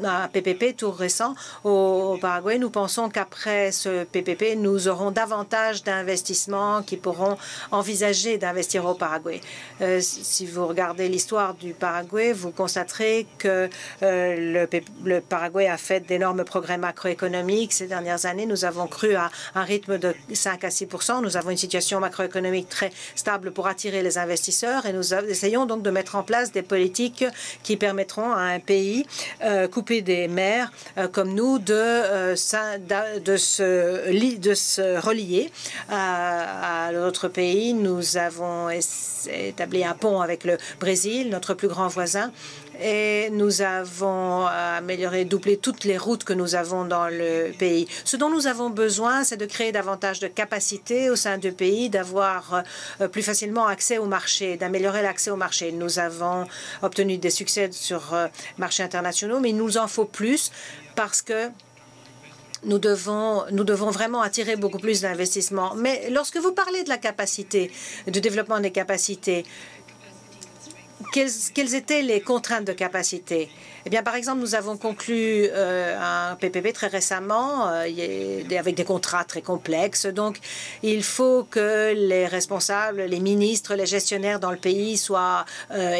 un PPP tout récent au Paraguay. Nous pensons qu'après ce PPP, nous aurons davantage d'investissements qui pourront envisager d'investir au Paraguay. Si vous regardez l'histoire du Paraguay, vous constaterez que le Paraguay a fait d'énormes progrès macroéconomiques ces dernières années. Nous avons cru à un rythme de 5 à 6 %. Nous avons une situation macroéconomique très stable pour attirer les investisseurs et nous essayons donc de mettre en place des politiques qui permettront à un pays coupé des mers comme nous de se relier à l'autre pays. Nous avons établi un pont avec le Brésil, notre plus grand voisin. et nous avons amélioré, doublé toutes les routes que nous avons dans le pays. Ce dont nous avons besoin, c'est de créer davantage de capacités au sein du pays, d'avoir plus facilement accès au marché, d'améliorer l'accès au marché. Nous avons obtenu des succès sur marchés internationaux, mais il nous en faut plus parce que nous devons vraiment attirer beaucoup plus d'investissements. Mais lorsque vous parlez de la capacité, du développement des capacités, quelles étaient les contraintes de capacité? Eh bien, par exemple, nous avons conclu un PPP très récemment avec des contrats très complexes. Donc, il faut que les responsables, les ministres, les gestionnaires dans le pays soient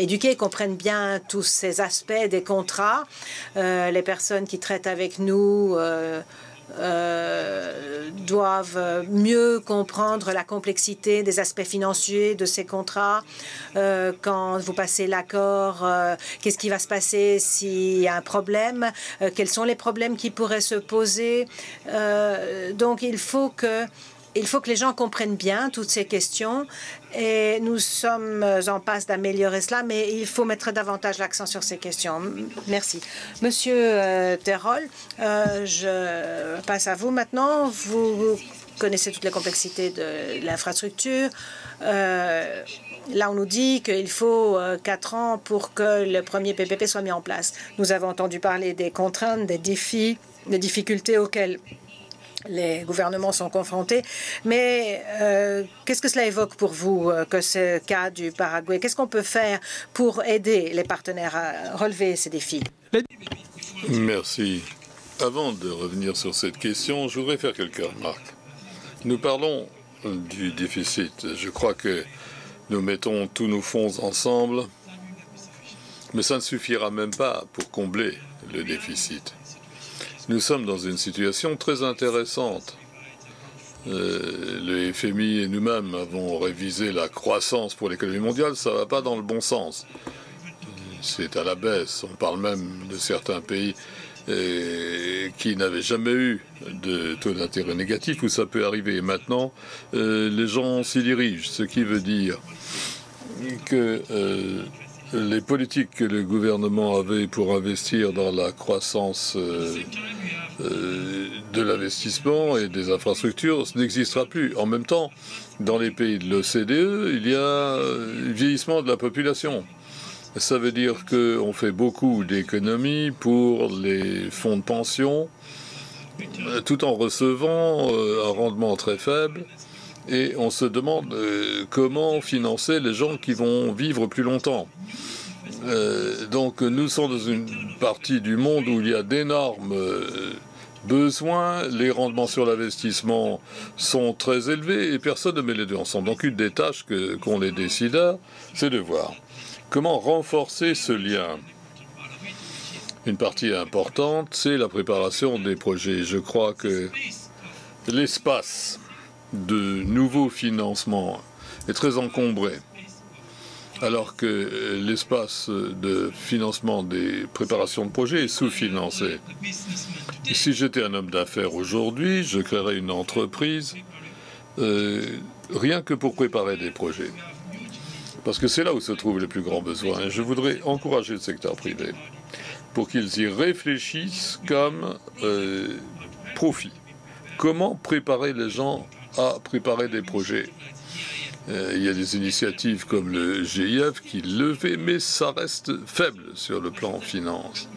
éduqués, comprennent bien tous ces aspects des contrats. Les personnes qui traitent avec nous doivent mieux comprendre la complexité des aspects financiers de ces contrats. Quand vous passez l'accord, qu'est-ce qui va se passer s'il y a un problème? Quels sont les problèmes qui pourraient se poser? Donc, il faut que les gens comprennent bien toutes ces questions et nous sommes en passe d'améliorer cela, mais il faut mettre davantage l'accent sur ces questions. Merci. Monsieur Terol, je passe à vous maintenant. Vous connaissez toutes les complexités de l'infrastructure. Là, on nous dit qu'il faut 4 ans pour que le premier PPP soit mis en place. Nous avons entendu parler des contraintes, des défis, des difficultés auxquelles les gouvernements sont confrontés. Mais qu'est-ce que cela évoque pour vous que ce cas du Paraguay? Qu'est-ce qu'on peut faire pour aider les partenaires à relever ces défis? Merci. Avant de revenir sur cette question, je voudrais faire quelques remarques. Nous parlons du déficit. Je crois que nous mettons tous nos fonds ensemble, mais ça ne suffira même pas pour combler le déficit. Nous sommes dans une situation très intéressante. Le FMI et nous-mêmes avons révisé la croissance pour l'économie mondiale. Ça ne va pas dans le bon sens. C'est à la baisse. On parle même de certains pays qui n'avaient jamais eu de taux d'intérêt négatif, où ça peut arriver. Et maintenant, les gens s'y dirigent, ce qui veut dire que les politiques que le gouvernement avait pour investir dans la croissance de l'investissement et des infrastructures, ce n'existera plus. En même temps, dans les pays de l'OCDE, il y a un vieillissement de la population. Ça veut dire qu'on fait beaucoup d'économies pour les fonds de pension, tout en recevant un rendement très faible. Et on se demande comment financer les gens qui vont vivre plus longtemps. Donc nous sommes dans une partie du monde où il y a d'énormes besoins, les rendements sur l'investissement sont très élevés et personne ne met les deux ensemble. Donc une des tâches qu'ont les décideurs, c'est de voir comment renforcer ce lien. Une partie importante, c'est la préparation des projets. Je crois que l'espace de nouveaux financements est très encombré, alors que l'espace de financement des préparations de projets est sous-financé. Si j'étais un homme d'affaires aujourd'hui, je créerais une entreprise rien que pour préparer des projets. Parce que c'est là où se trouvent les plus grands besoins. Et je voudrais encourager le secteur privé pour qu'ils y réfléchissent comme profit. Comment préparer les gens à préparer des projets? Il y a des initiatives comme le GIF qui le fait, mais ça reste faible sur le plan finance.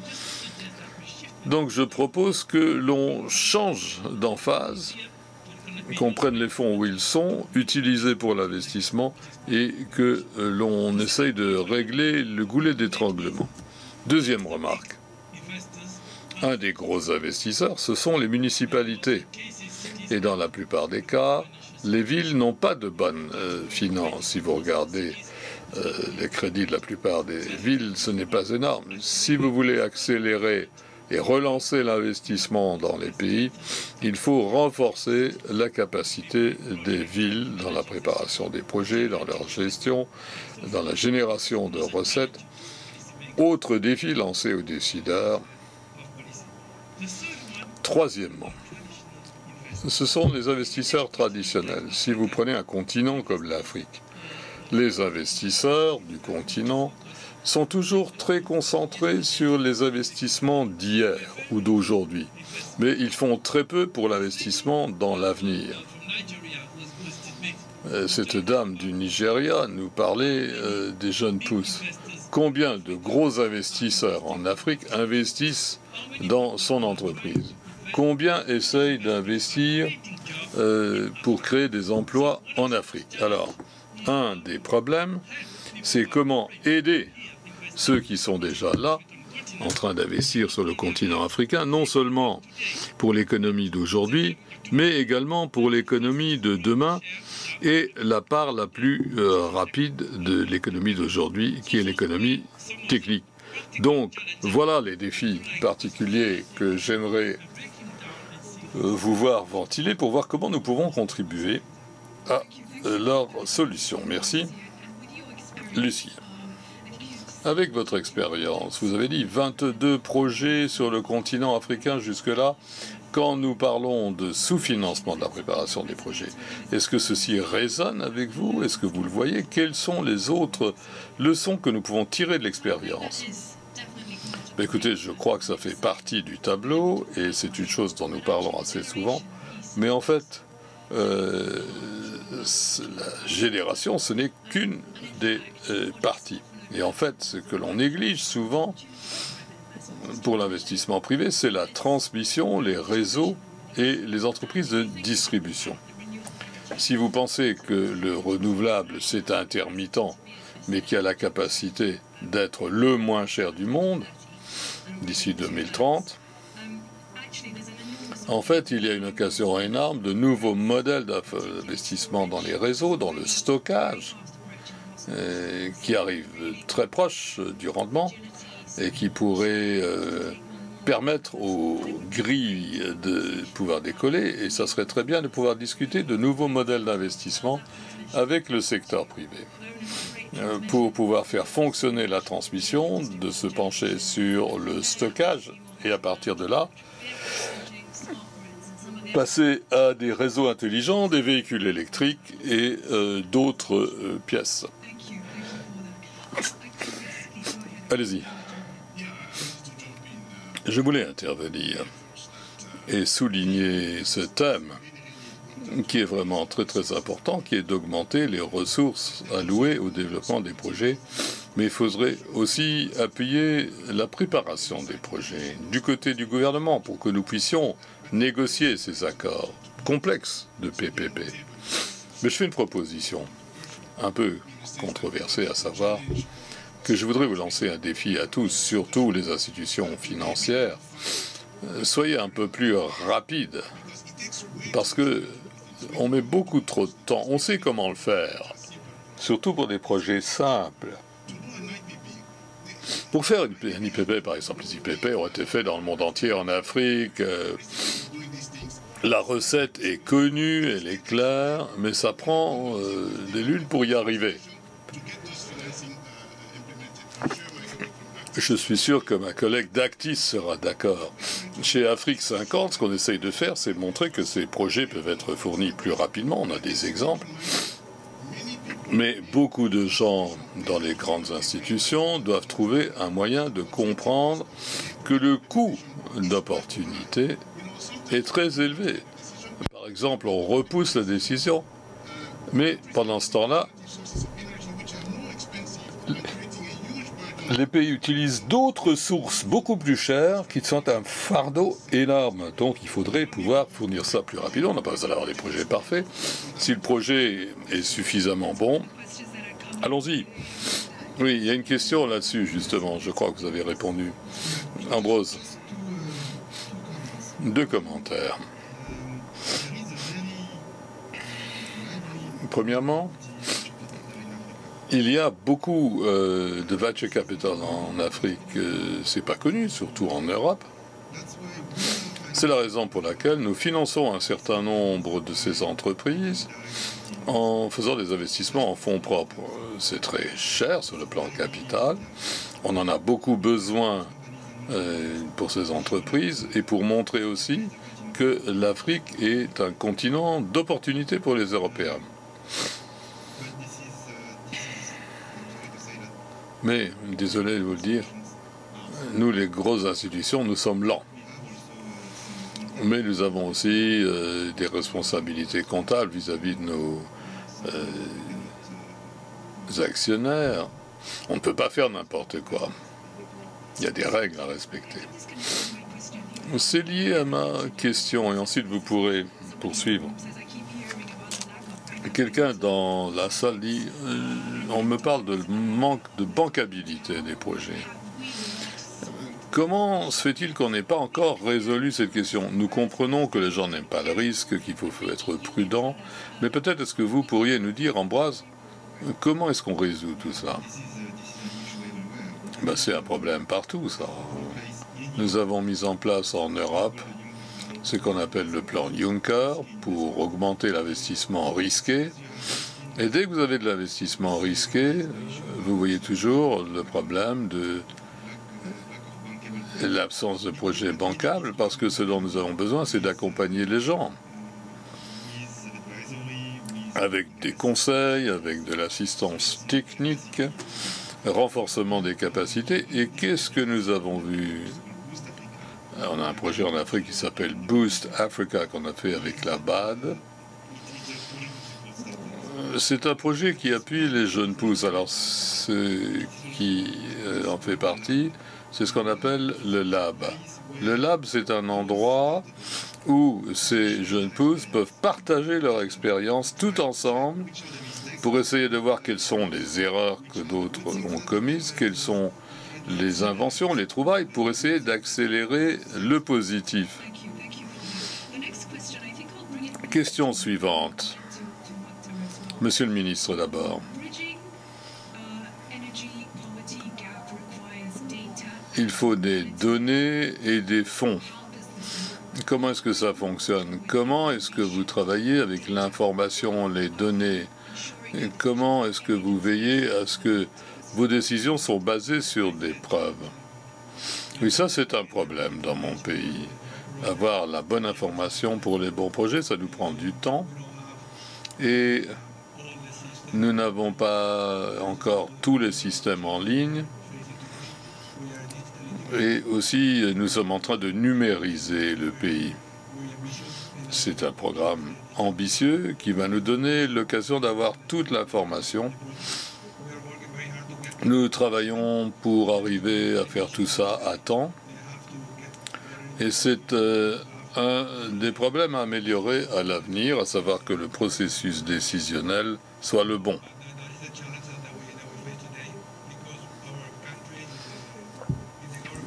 Donc je propose que l'on change d'emphase, qu'on prenne les fonds où ils sont, utilisés pour l'investissement, et que l'on essaye de régler le goulet d'étranglement. Deuxième remarque. Un des gros investisseurs, ce sont les municipalités. Et dans la plupart des cas, les villes n'ont pas de bonnes finances. Si vous regardez les crédits de la plupart des villes, ce n'est pas énorme. Si vous voulez accélérer et relancer l'investissement dans les pays, il faut renforcer la capacité des villes dans la préparation des projets, dans leur gestion, dans la génération de recettes. Autre défi lancé aux décideurs. Troisièmement, ce sont les investisseurs traditionnels. Si vous prenez un continent comme l'Afrique, les investisseurs du continent sont toujours très concentrés sur les investissements d'hier ou d'aujourd'hui, mais ils font très peu pour l'investissement dans l'avenir. Cette dame du Nigeria nous parlait des jeunes pousses. Combien de gros investisseurs en Afrique investissent dans son entreprise? Combien essayent d'investir pour créer des emplois en Afrique? Alors, un des problèmes, c'est comment aider ceux qui sont déjà là, en train d'investir sur le continent africain, non seulement pour l'économie d'aujourd'hui, mais également pour l'économie de demain et la part la plus rapide de l'économie d'aujourd'hui, qui est l'économie technique. Donc, voilà les défis particuliers que j'aimerais vous voir ventiler pour voir comment nous pouvons contribuer à leur solution. Merci. Lucie, avec votre expérience, vous avez dit 22 projets sur le continent africain jusque-là. Quand nous parlons de sous-financement de la préparation des projets, est-ce que ceci résonne avec vous? Est-ce que vous le voyez? Quelles sont les autres leçons que nous pouvons tirer de l'expérience? Écoutez, je crois que ça fait partie du tableau et c'est une chose dont nous parlons assez souvent. Mais en fait, la génération, ce n'est qu'une des parties. Et en fait, ce que l'on néglige souvent pour l'investissement privé, c'est la transmission, les réseaux et les entreprises de distribution. Si vous pensez que le renouvelable, c'est intermittent, mais qui a la capacité d'être le moins cher du monde, d'ici 2030, en fait, il y a une occasion énorme de nouveaux modèles d'investissement dans les réseaux, dans le stockage, qui arrivent très proche du rendement et qui pourraient permettre aux grilles de pouvoir décoller. Et ça serait très bien de pouvoir discuter de nouveaux modèles d'investissement avec le secteur privé pour pouvoir faire fonctionner la transmission, de se pencher sur le stockage et à partir de là, passer à des réseaux intelligents, des véhicules électriques et d'autres pièces. Allez-y. Je voulais intervenir et souligner ce thème qui est vraiment très très important, qui est d'augmenter les ressources allouées au développement des projets. Mais il faudrait aussi appuyer la préparation des projets du côté du gouvernement pour que nous puissions négocier ces accords complexes de PPP. Mais je fais une proposition un peu controversée, à savoir que je voudrais vous lancer un défi à tous, surtout les institutions financières. Soyez un peu plus rapides, parce que on met beaucoup trop de temps. On sait comment le faire, surtout pour des projets simples. Pour faire un IPP, par exemple, les IPP ont été faits dans le monde entier, en Afrique. La recette est connue, elle est claire, mais ça prend des lunes pour y arriver. Je suis sûr que ma collègue d'Actis sera d'accord. Chez Afrique 50, ce qu'on essaye de faire, c'est montrer que ces projets peuvent être fournis plus rapidement. On a des exemples. Mais beaucoup de gens dans les grandes institutions doivent trouver un moyen de comprendre que le coût d'opportunité est très élevé. Par exemple, on repousse la décision, mais pendant ce temps-là, les pays utilisent d'autres sources beaucoup plus chères qui sont un fardeau énorme. Donc il faudrait pouvoir fournir ça plus rapidement. On n'a pas besoin d'avoir des projets parfaits. Si le projet est suffisamment bon, allons-y. Oui, il y a une question là-dessus, justement. Je crois que vous avez répondu. Ambrose, 2 commentaires. Premièrement, il y a beaucoup de venture capital en Afrique, c'est pas connu, surtout en Europe. C'est la raison pour laquelle nous finançons un certain nombre de ces entreprises en faisant des investissements en fonds propres. C'est très cher sur le plan capital. On en a beaucoup besoin pour ces entreprises et pour montrer aussi que l'Afrique est un continent d'opportunités pour les Européens. Mais, désolé de vous le dire, nous, les grosses institutions, nous sommes lents. Mais nous avons aussi des responsabilités comptables vis-à-vis de nos actionnaires. On ne peut pas faire n'importe quoi. Il y a des règles à respecter. C'est lié à ma question, et ensuite vous pourrez poursuivre. Quelqu'un dans la salle dit on me parle de manque de bancabilité des projets. Comment se fait-il qu'on n'ait pas encore résolu cette question? Nous comprenons que les gens n'aiment pas le risque, qu'il faut être prudent, mais peut-être est-ce que vous pourriez nous dire, Ambroise, comment est-ce qu'on résout tout ça? Ben, c'est un problème partout, ça. Nous avons mis en place en Europe ce qu'on appelle le plan Juncker pour augmenter l'investissement risqué. Et dès que vous avez de l'investissement risqué, vous voyez toujours le problème de l'absence de projets bancables, parce que ce dont nous avons besoin, c'est d'accompagner les gens. Avec des conseils, avec de l'assistance technique, renforcement des capacités. Et qu'est-ce que nous avons vu? On a un projet en Afrique qui s'appelle Boost Africa, qu'on a fait avec la BAD. C'est un projet qui appuie les jeunes pousses. Alors, ce qui en fait partie, c'est ce qu'on appelle le lab. Le lab, c'est un endroit où ces jeunes pousses peuvent partager leur expérience tout ensemble pour essayer de voir quelles sont les erreurs que d'autres ont commises, quelles sont les inventions, les trouvailles, pour essayer d'accélérer le positif. Question suivante. Monsieur le ministre, d'abord. Il faut des données et des fonds. Comment est-ce que ça fonctionne? Comment est-ce que vous travaillez avec l'information, les données? Et comment est-ce que vous veillez à ce que vos décisions sont basées sur des preuves? Oui, ça c'est un problème dans mon pays. Avoir la bonne information pour les bons projets, ça nous prend du temps. Et nous n'avons pas encore tous les systèmes en ligne. Et aussi, nous sommes en train de numériser le pays. C'est un programme ambitieux qui va nous donner l'occasion d'avoir toute l'information. Nous travaillons pour arriver à faire tout ça à temps. Et c'est un des problèmes à améliorer à l'avenir, à savoir que le processus décisionnel soit le bon.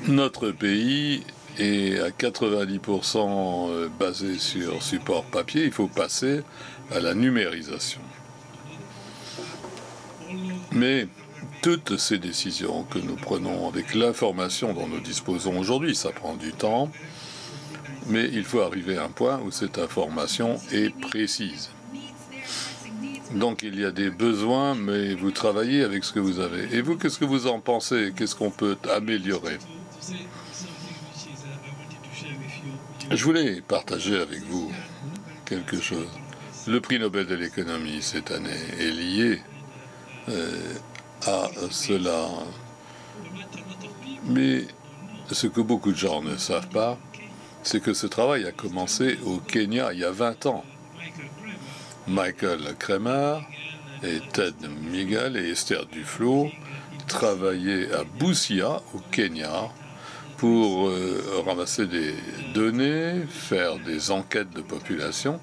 Notre pays est à 90% basé sur support papier. Il faut passer à la numérisation. Mais toutes ces décisions que nous prenons avec l'information dont nous disposons aujourd'hui, ça prend du temps, mais il faut arriver à un point où cette information est précise. Donc il y a des besoins, mais vous travaillez avec ce que vous avez. Et vous, qu'est-ce que vous en pensez? Qu'est-ce qu'on peut améliorer? Je voulais partager avec vous quelque chose. Le prix Nobel de l'économie cette année est lié à cela. Mais ce que beaucoup de gens ne savent pas, c'est que ce travail a commencé au Kenya il y a 20 ans. Michael Kremer et Ted Miguel et Esther Duflo travaillaient à Busia, au Kenya, pour ramasser des données, faire des enquêtes de population,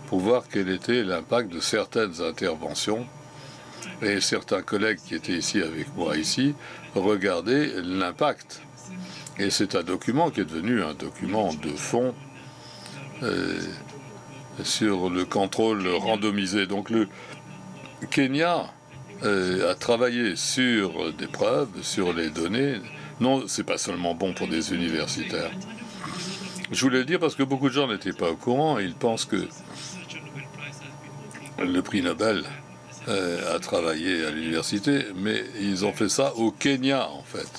pour voir quel était l'impact de certaines interventions. Et certains collègues qui étaient ici avec moi ici regardaient l'impact. Et c'est un document qui est devenu un document de fond sur le contrôle randomisé. Donc le Kenya a travaillé sur des preuves, sur les données. Non, c'est pas seulement bon pour des universitaires. Je voulais le dire parce que beaucoup de gens n'étaient pas au courant. Ils pensent que le prix Nobel a travaillé à l'université, mais ils ont fait ça au Kenya, en fait.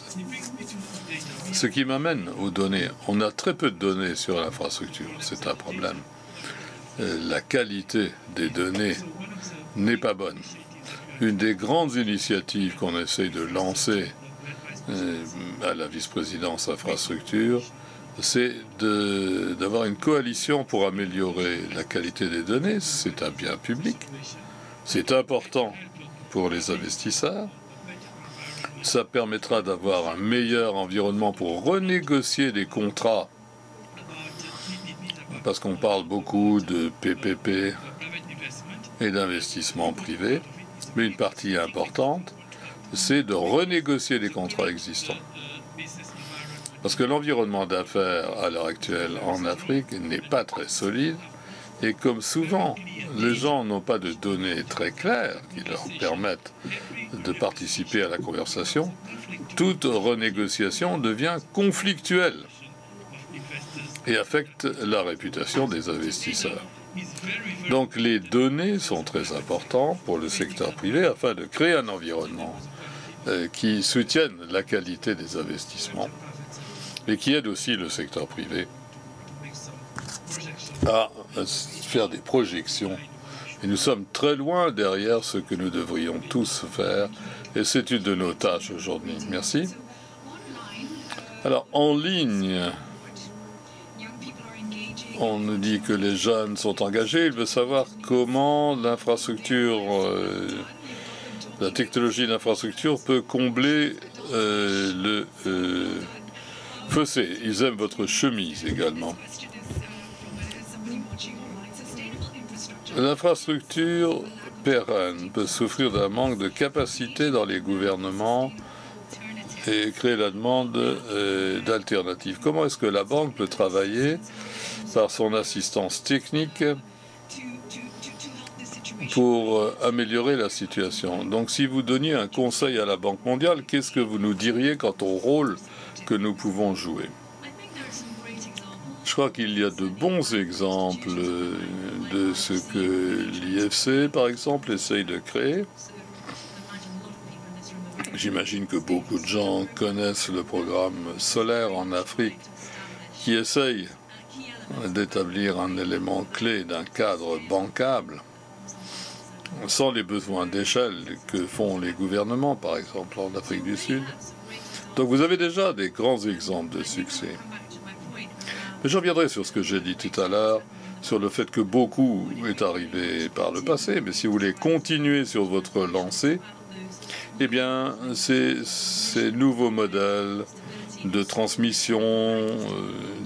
Ce qui m'amène aux données. On a très peu de données sur l'infrastructure. C'est un problème. La qualité des données n'est pas bonne. Une des grandes initiatives qu'on essaye de lancer à la vice-présidence infrastructure, c'est d'avoir une coalition pour améliorer la qualité des données. C'est un bien public. C'est important pour les investisseurs. Ça permettra d'avoir un meilleur environnement pour renégocier des contrats. Parce qu'on parle beaucoup de PPP et d'investissement privé. Mais une partie importante, c'est de renégocier les contrats existants. Parce que l'environnement d'affaires à l'heure actuelle en Afrique n'est pas très solide. Et comme souvent, les gens n'ont pas de données très claires qui leur permettent de participer à la conversation, toute renégociation devient conflictuelle et affecte la réputation des investisseurs. Donc les données sont très importantes pour le secteur privé afin de créer un environnement qui soutienne la qualité des investissements et qui aide aussi le secteur privé à faire des projections. Et nous sommes très loin derrière ce que nous devrions tous faire, et c'est une de nos tâches aujourd'hui. Merci. Alors, en ligne, on nous dit que les jeunes sont engagés. Il veut savoir comment l'infrastructure, la technologie d'infrastructure peut combler le fossé. Ils aiment votre chemise également. L'infrastructure pérenne peut souffrir d'un manque de capacité dans les gouvernements et créer la demande d'alternatives. Comment est-ce que la banque peut travailler par son assistance technique pour améliorer la situation? Donc si vous donniez un conseil à la Banque mondiale, qu'est-ce que vous nous diriez quant au rôle que nous pouvons jouer? Je crois qu'il y a de bons exemples de ce que l'IFC, par exemple, essaye de créer. J'imagine que beaucoup de gens connaissent le programme solaire en Afrique qui essaye d'établir un élément clé d'un cadre bancable sans les besoins d'échelle que font les gouvernements, par exemple, en Afrique du Sud. Donc vous avez déjà des grands exemples de succès. Mais je reviendrai sur ce que j'ai dit tout à l'heure, sur le fait que beaucoup est arrivé par le passé. Mais si vous voulez continuer sur votre lancée, eh bien, ces nouveaux modèles de transmission,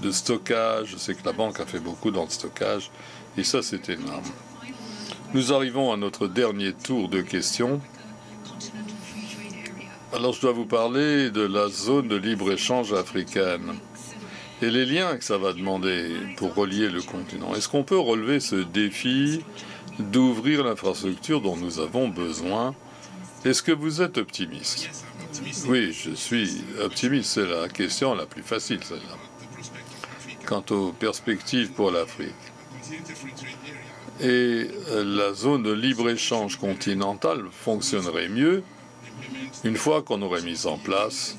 de stockage, je sais que la banque a fait beaucoup dans le stockage, et ça, c'est énorme. Nous arrivons à notre dernier tour de questions. Alors, je dois vous parler de la zone de libre-échange africaine et les liens que ça va demander pour relier le continent. Est-ce qu'on peut relever ce défi d'ouvrir l'infrastructure dont nous avons besoin? Est-ce que vous êtes optimiste? Oui, je suis optimiste. C'est la question la plus facile, celle-là. Quant aux perspectives pour l'Afrique. Et la zone de libre-échange continentale fonctionnerait mieux une fois qu'on aurait mis en place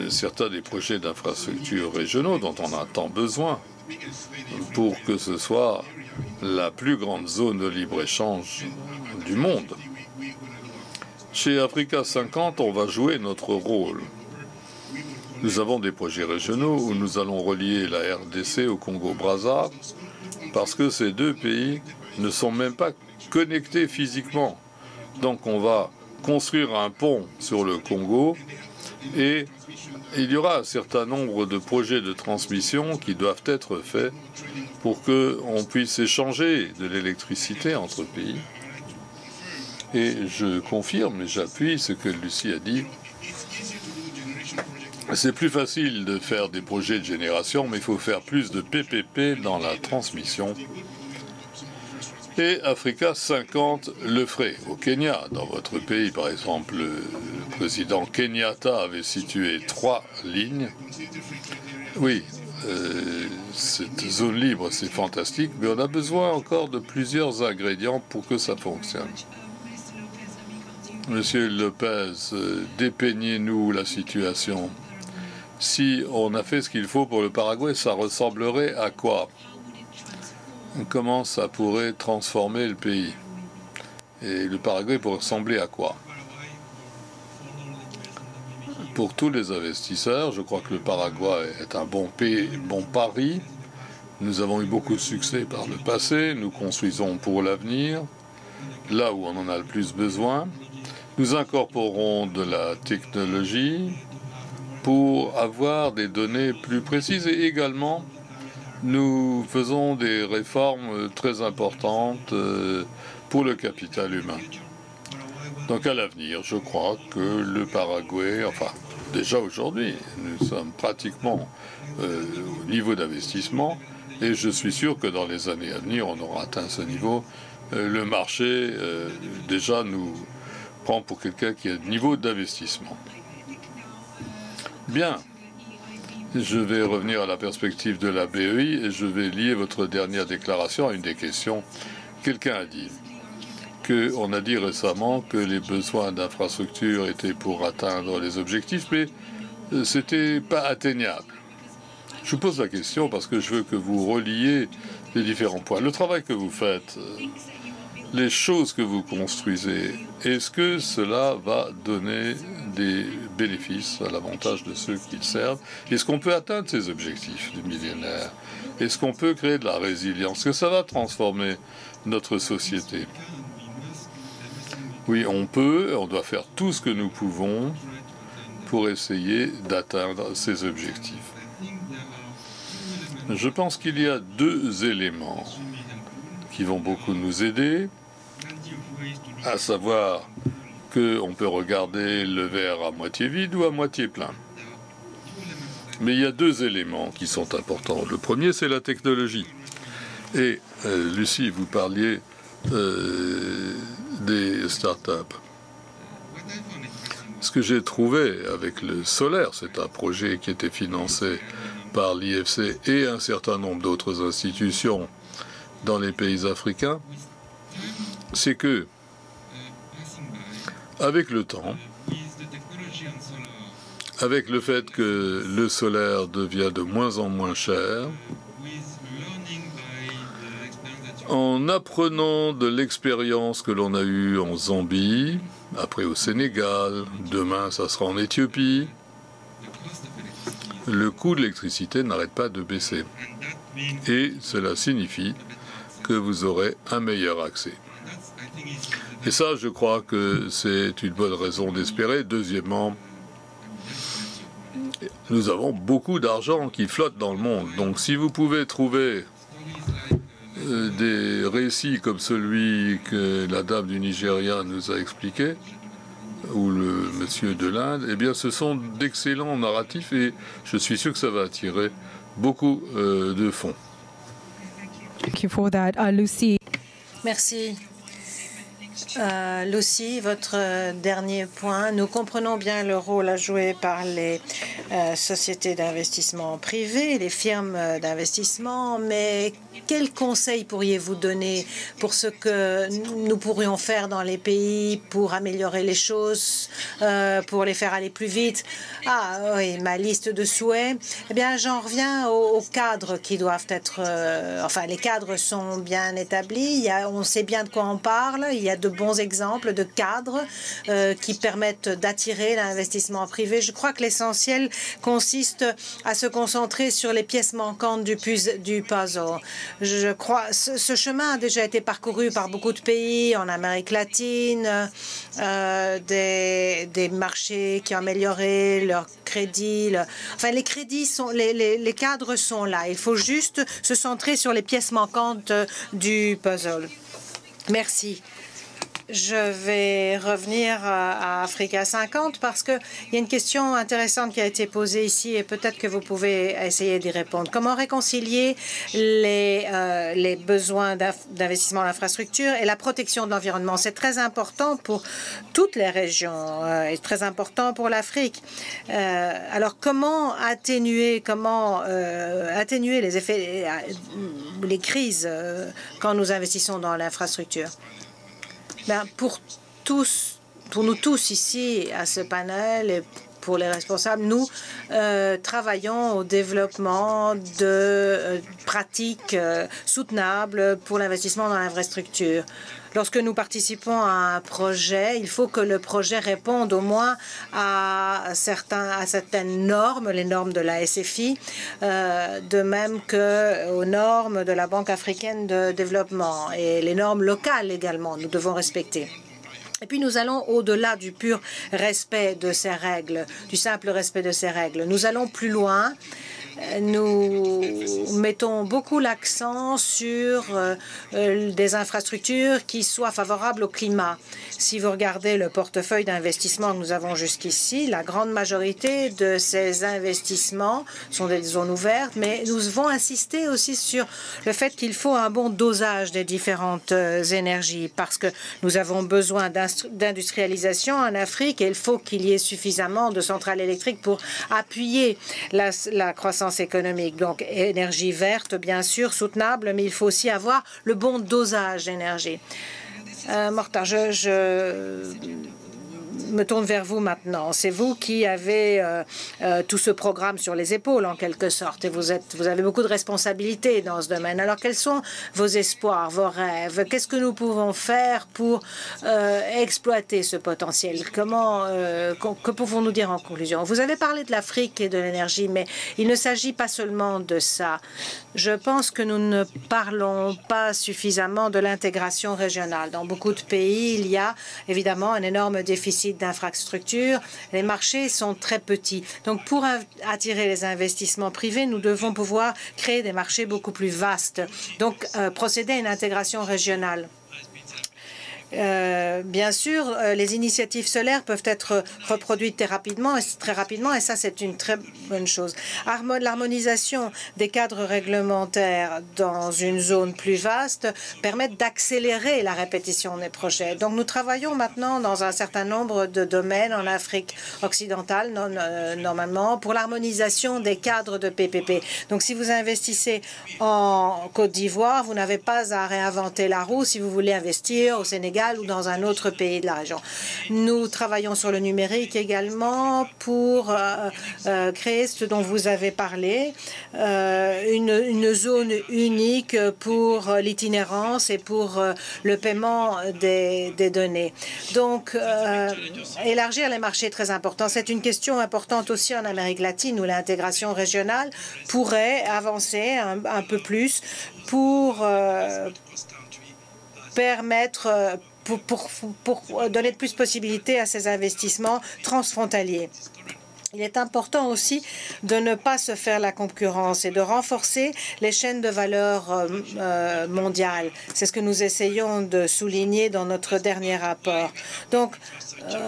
certains des projets d'infrastructures régionaux dont on a tant besoin pour que ce soit la plus grande zone de libre-échange du monde. Chez Africa 50, on va jouer notre rôle. Nous avons des projets régionaux où nous allons relier la RDC au Congo-Brazza parce que ces deux pays ne sont même pas connectés physiquement. Donc on va construire un pont sur le Congo et il y aura un certain nombre de projets de transmission qui doivent être faits pour qu'on puisse échanger de l'électricité entre pays. Et je confirme et j'appuie ce que Lucie a dit. C'est plus facile de faire des projets de génération, mais il faut faire plus de PPP dans la transmission. Et Africa 50 le ferait. Au Kenya, dans votre pays, par exemple, le président Kenyatta avait situé 3 lignes. Oui, cette zone libre, c'est fantastique, mais on a besoin encore de plusieurs ingrédients pour que ça fonctionne. Monsieur Lopez, dépeignez-nous la situation. Si on a fait ce qu'il faut pour le Paraguay, ça ressemblerait à quoi? Comment ça pourrait transformer le pays? Et le Paraguay pourrait ressembler à quoi? Pour tous les investisseurs, je crois que le Paraguay est un bon pari. Nous avons eu beaucoup de succès par le passé, nous construisons pour l'avenir, là où on en a le plus besoin. Nous incorporons de la technologie pour avoir des données plus précises et également nous faisons des réformes très importantes pour le capital humain. Donc à l'avenir, je crois que le Paraguay, enfin déjà aujourd'hui, nous sommes pratiquement au niveau d'investissement et je suis sûr que dans les années à venir, on aura atteint ce niveau. Le marché déjà nous prend pour quelqu'un qui a de niveau d'investissement. Bien. Je vais revenir à la perspective de la BEI et je vais lier votre dernière déclaration à une des questions. Quelqu'un a dit qu'on a dit récemment que les besoins d'infrastructures étaient pour atteindre les objectifs, mais c'était pas atteignable. Je vous pose la question parce que je veux que vous reliez les différents points. Le travail que vous faites, les choses que vous construisez, est-ce que cela va donner des bénéfices à l'avantage de ceux qui le servent? Est-ce qu'on peut atteindre ces objectifs du millénaire? Est-ce qu'on peut créer de la résilience? Est-ce que ça va transformer notre société? Oui, on peut, on doit faire tout ce que nous pouvons pour essayer d'atteindre ces objectifs. Je pense qu'il y a deux éléments qui vont beaucoup nous aider, à savoir qu'on peut regarder le verre à moitié vide ou à moitié plein. Mais il y a deux éléments qui sont importants. Le premier, c'est la technologie. Et Lucie, vous parliez des startups. Ce que j'ai trouvé avec le solaire, c'est un projet qui était financé par l'IFC et un certain nombre d'autres institutions dans les pays africains, c'est que, avec le temps, avec le fait que le solaire devient de moins en moins cher, en apprenant de l'expérience que l'on a eue en Zambie, après au Sénégal, demain ça sera en Éthiopie, le coût de l'électricité n'arrête pas de baisser. Et cela signifie que vous aurez un meilleur accès. Et ça, je crois que c'est une bonne raison d'espérer. Deuxièmement, nous avons beaucoup d'argent qui flotte dans le monde. Donc si vous pouvez trouver des récits comme celui que la dame du Nigeria nous a expliqué, ou le monsieur de l'Inde, eh bien ce sont d'excellents narratifs et je suis sûr que ça va attirer beaucoup de fonds. Thank you for that. Lucy. Merci. Lucie, votre dernier point. Nous comprenons bien le rôle à jouer par les sociétés d'investissement privées, les firmes d'investissement, mais quels conseils pourriez-vous donner pour ce que nous pourrions faire dans les pays pour améliorer les choses, pour les faire aller plus vite? Ah oui, ma liste de souhaits. Eh bien, j'en reviens aux cadres qui doivent être... enfin, les cadres sont bien établis. On sait bien de quoi on parle. Il y a de bons exemples de cadres qui permettent d'attirer l'investissement privé. Je crois que l'essentiel consiste à se concentrer sur les pièces manquantes du puzzle. Je crois ce chemin a déjà été parcouru par beaucoup de pays en Amérique latine, des marchés qui ont amélioré leur crédit. Enfin, les crédits sont, les cadres sont là. Il faut juste se centrer sur les pièces manquantes du puzzle. Merci. Je vais revenir à Africa 50 parce qu'il y a une question intéressante qui a été posée ici et peut-être que vous pouvez essayer d'y répondre. Comment réconcilier les besoins d'investissement en infrastructure et la protection de l'environnement? C'est très important pour toutes les régions et très important pour l'Afrique. Alors, comment atténuer les effets, les crises quand nous investissons dans l'infrastructure? Pour nous tous ici à ce panel et pour les responsables, nous travaillons au développement de pratiques soutenables pour l'investissement dans l'infrastructure. lorsque nous participons à un projet, il faut que le projet réponde au moins à certaines normes, les normes de la SFI, de même qu'aux normes de la Banque africaine de développement et les normes locales également, nous devons respecter. Et puis nous allons au-delà du pur respect de ces règles, du simple respect de ces règles. Nous allons plus loin. Nous mettons beaucoup l'accent sur des infrastructures qui soient favorables au climat. Si vous regardez le portefeuille d'investissement que nous avons jusqu'ici, la grande majorité de ces investissements sont des zones ouvertes, mais nous devons insister aussi sur le fait qu'il faut un bon dosage des différentes énergies parce que nous avons besoin d'industrialisation en Afrique et il faut qu'il y ait suffisamment de centrales électriques pour appuyer la croissance économique. Donc, énergie verte, bien sûr, soutenable, mais il faut aussi avoir le bon dosage d'énergie. Mortar, je me tourne vers vous maintenant. C'est vous qui avez tout ce programme sur les épaules, en quelque sorte, et vous avez beaucoup de responsabilités dans ce domaine. Alors, quels sont vos espoirs, vos rêves? Qu'est-ce que nous pouvons faire pour exploiter ce potentiel? Que pouvons-nous dire en conclusion? Vous avez parlé de l'Afrique et de l'énergie, mais il ne s'agit pas seulement de ça. Je pense que nous ne parlons pas suffisamment de l'intégration régionale. Dans beaucoup de pays, il y a évidemment un énorme déficit d'infrastructures. Les marchés sont très petits. Donc, pour attirer les investissements privés, nous devons pouvoir créer des marchés beaucoup plus vastes. Donc, procéder à une intégration régionale. Bien sûr, les initiatives solaires peuvent être reproduites très rapidement, et ça, c'est une très bonne chose. L'harmonisation des cadres réglementaires dans une zone plus vaste permet d'accélérer la répétition des projets. Donc, nous travaillons maintenant dans un certain nombre de domaines en Afrique occidentale, normalement, pour l'harmonisation des cadres de PPP. Donc, si vous investissez en Côte d'Ivoire, vous n'avez pas à réinventer la roue si vous voulez investir au Sénégal ou dans un autre pays de la région. Nous travaillons sur le numérique également pour créer ce dont vous avez parlé, une zone unique pour l'itinérance et pour le paiement des données. Donc, élargir les marchés est très important. C'est une question importante aussi en Amérique latine où l'intégration régionale pourrait avancer un peu plus pour permettre pour donner plus de possibilités à ces investissements transfrontaliers. Il est important aussi de ne pas se faire la concurrence et de renforcer les chaînes de valeur mondiales. C'est ce que nous essayons de souligner dans notre dernier rapport. Donc,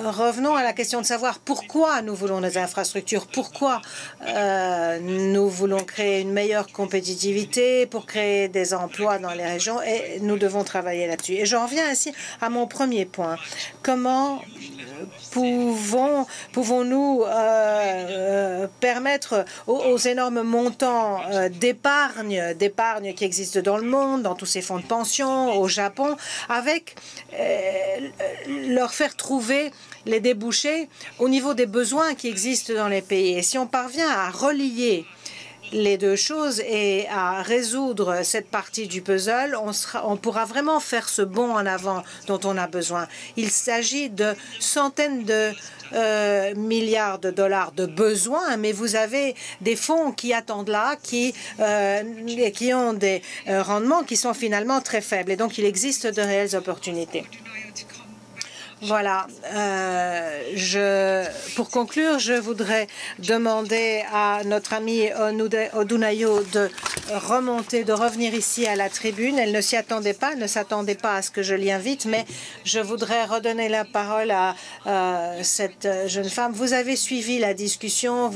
revenons à la question de savoir pourquoi nous voulons des infrastructures, pourquoi nous voulons créer une meilleure compétitivité pour créer des emplois dans les régions et nous devons travailler là-dessus. Et j'en reviens ainsi à mon premier point. Comment pouvons-nous permettre aux énormes montants d'épargne qui existent dans le monde, dans tous ces fonds de pension, au Japon, avec leur faire trouver les débouchés au niveau des besoins qui existent dans les pays. Et si on parvient à relier les deux choses et à résoudre cette partie du puzzle, on pourra vraiment faire ce bond en avant dont on a besoin. Il s'agit de centaines de milliards de dollars de besoins, mais vous avez des fonds qui attendent là, qui ont des rendements qui sont finalement très faibles. Et donc, il existe de réelles opportunités. Voilà. Pour conclure, je voudrais demander à notre amie Odunayo de revenir ici à la tribune. Elle ne s'y attendait pas, ne s'attendait pas à ce que je l'y invite, mais je voudrais redonner la parole à cette jeune femme. Vous avez suivi la discussion,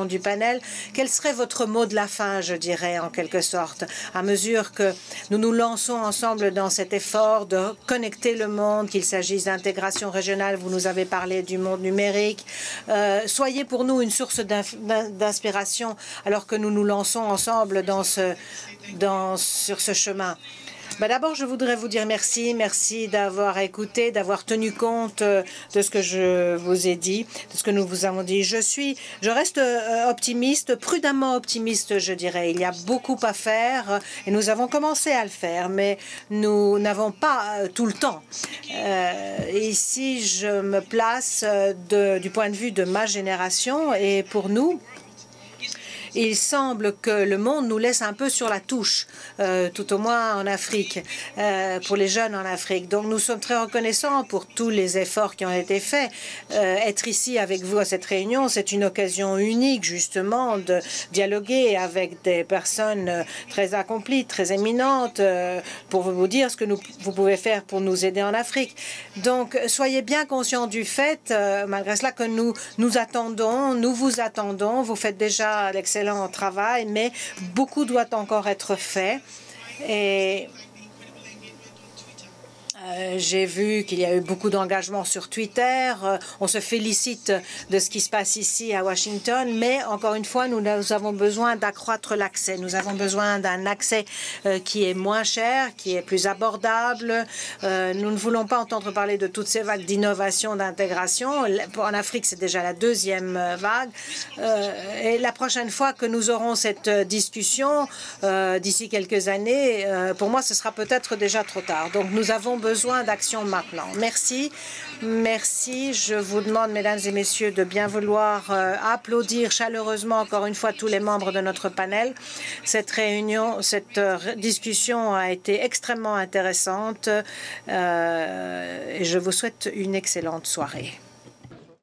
du panel. Quel serait votre mot de la fin, je dirais, en quelque sorte, à mesure que nous nous lançons ensemble dans cet effort de connecter le monde, qu'il s'agisse d'intégration régionale, vous nous avez parlé du monde numérique. Soyez pour nous une source d'inspiration alors que nous nous lançons ensemble sur ce chemin. D'abord, je voudrais vous dire merci. Merci d'avoir écouté, d'avoir tenu compte de ce que je vous ai dit, de ce que nous vous avons dit. Je reste optimiste, prudemment optimiste, je dirais. Il y a beaucoup à faire et nous avons commencé à le faire, mais nous n'avons pas tout le temps. Ici, je me place du point de vue de ma génération et pour nous, il semble que le monde nous laisse un peu sur la touche, tout au moins en Afrique, pour les jeunes en Afrique. Donc nous sommes très reconnaissants pour tous les efforts qui ont été faits. Être ici avec vous à cette réunion, c'est une occasion unique justement de dialoguer avec des personnes très accomplies, très éminentes, pour vous dire ce que vous pouvez faire pour nous aider en Afrique. Donc soyez bien conscients du fait, malgré cela, que nous vous attendons, vous faites déjà l'excellent travail, mais beaucoup doit encore être fait. Et j'ai vu qu'il y a eu beaucoup d'engagement sur Twitter. On se félicite de ce qui se passe ici à Washington, mais encore une fois, nous avons besoin d'accroître l'accès. Nous avons besoin d'un accès qui est moins cher, qui est plus abordable. Nous ne voulons pas entendre parler de toutes ces vagues d'innovation, d'intégration. En Afrique, c'est déjà la deuxième vague. Et la prochaine fois que nous aurons cette discussion, d'ici quelques années, pour moi, ce sera peut-être déjà trop tard. Donc, nous avons besoin d'action maintenant. Merci. Merci. Je vous demande, mesdames et messieurs, de bien vouloir applaudir chaleureusement encore une fois tous les membres de notre panel. Cette réunion, cette discussion a été extrêmement intéressante et je vous souhaite une excellente soirée.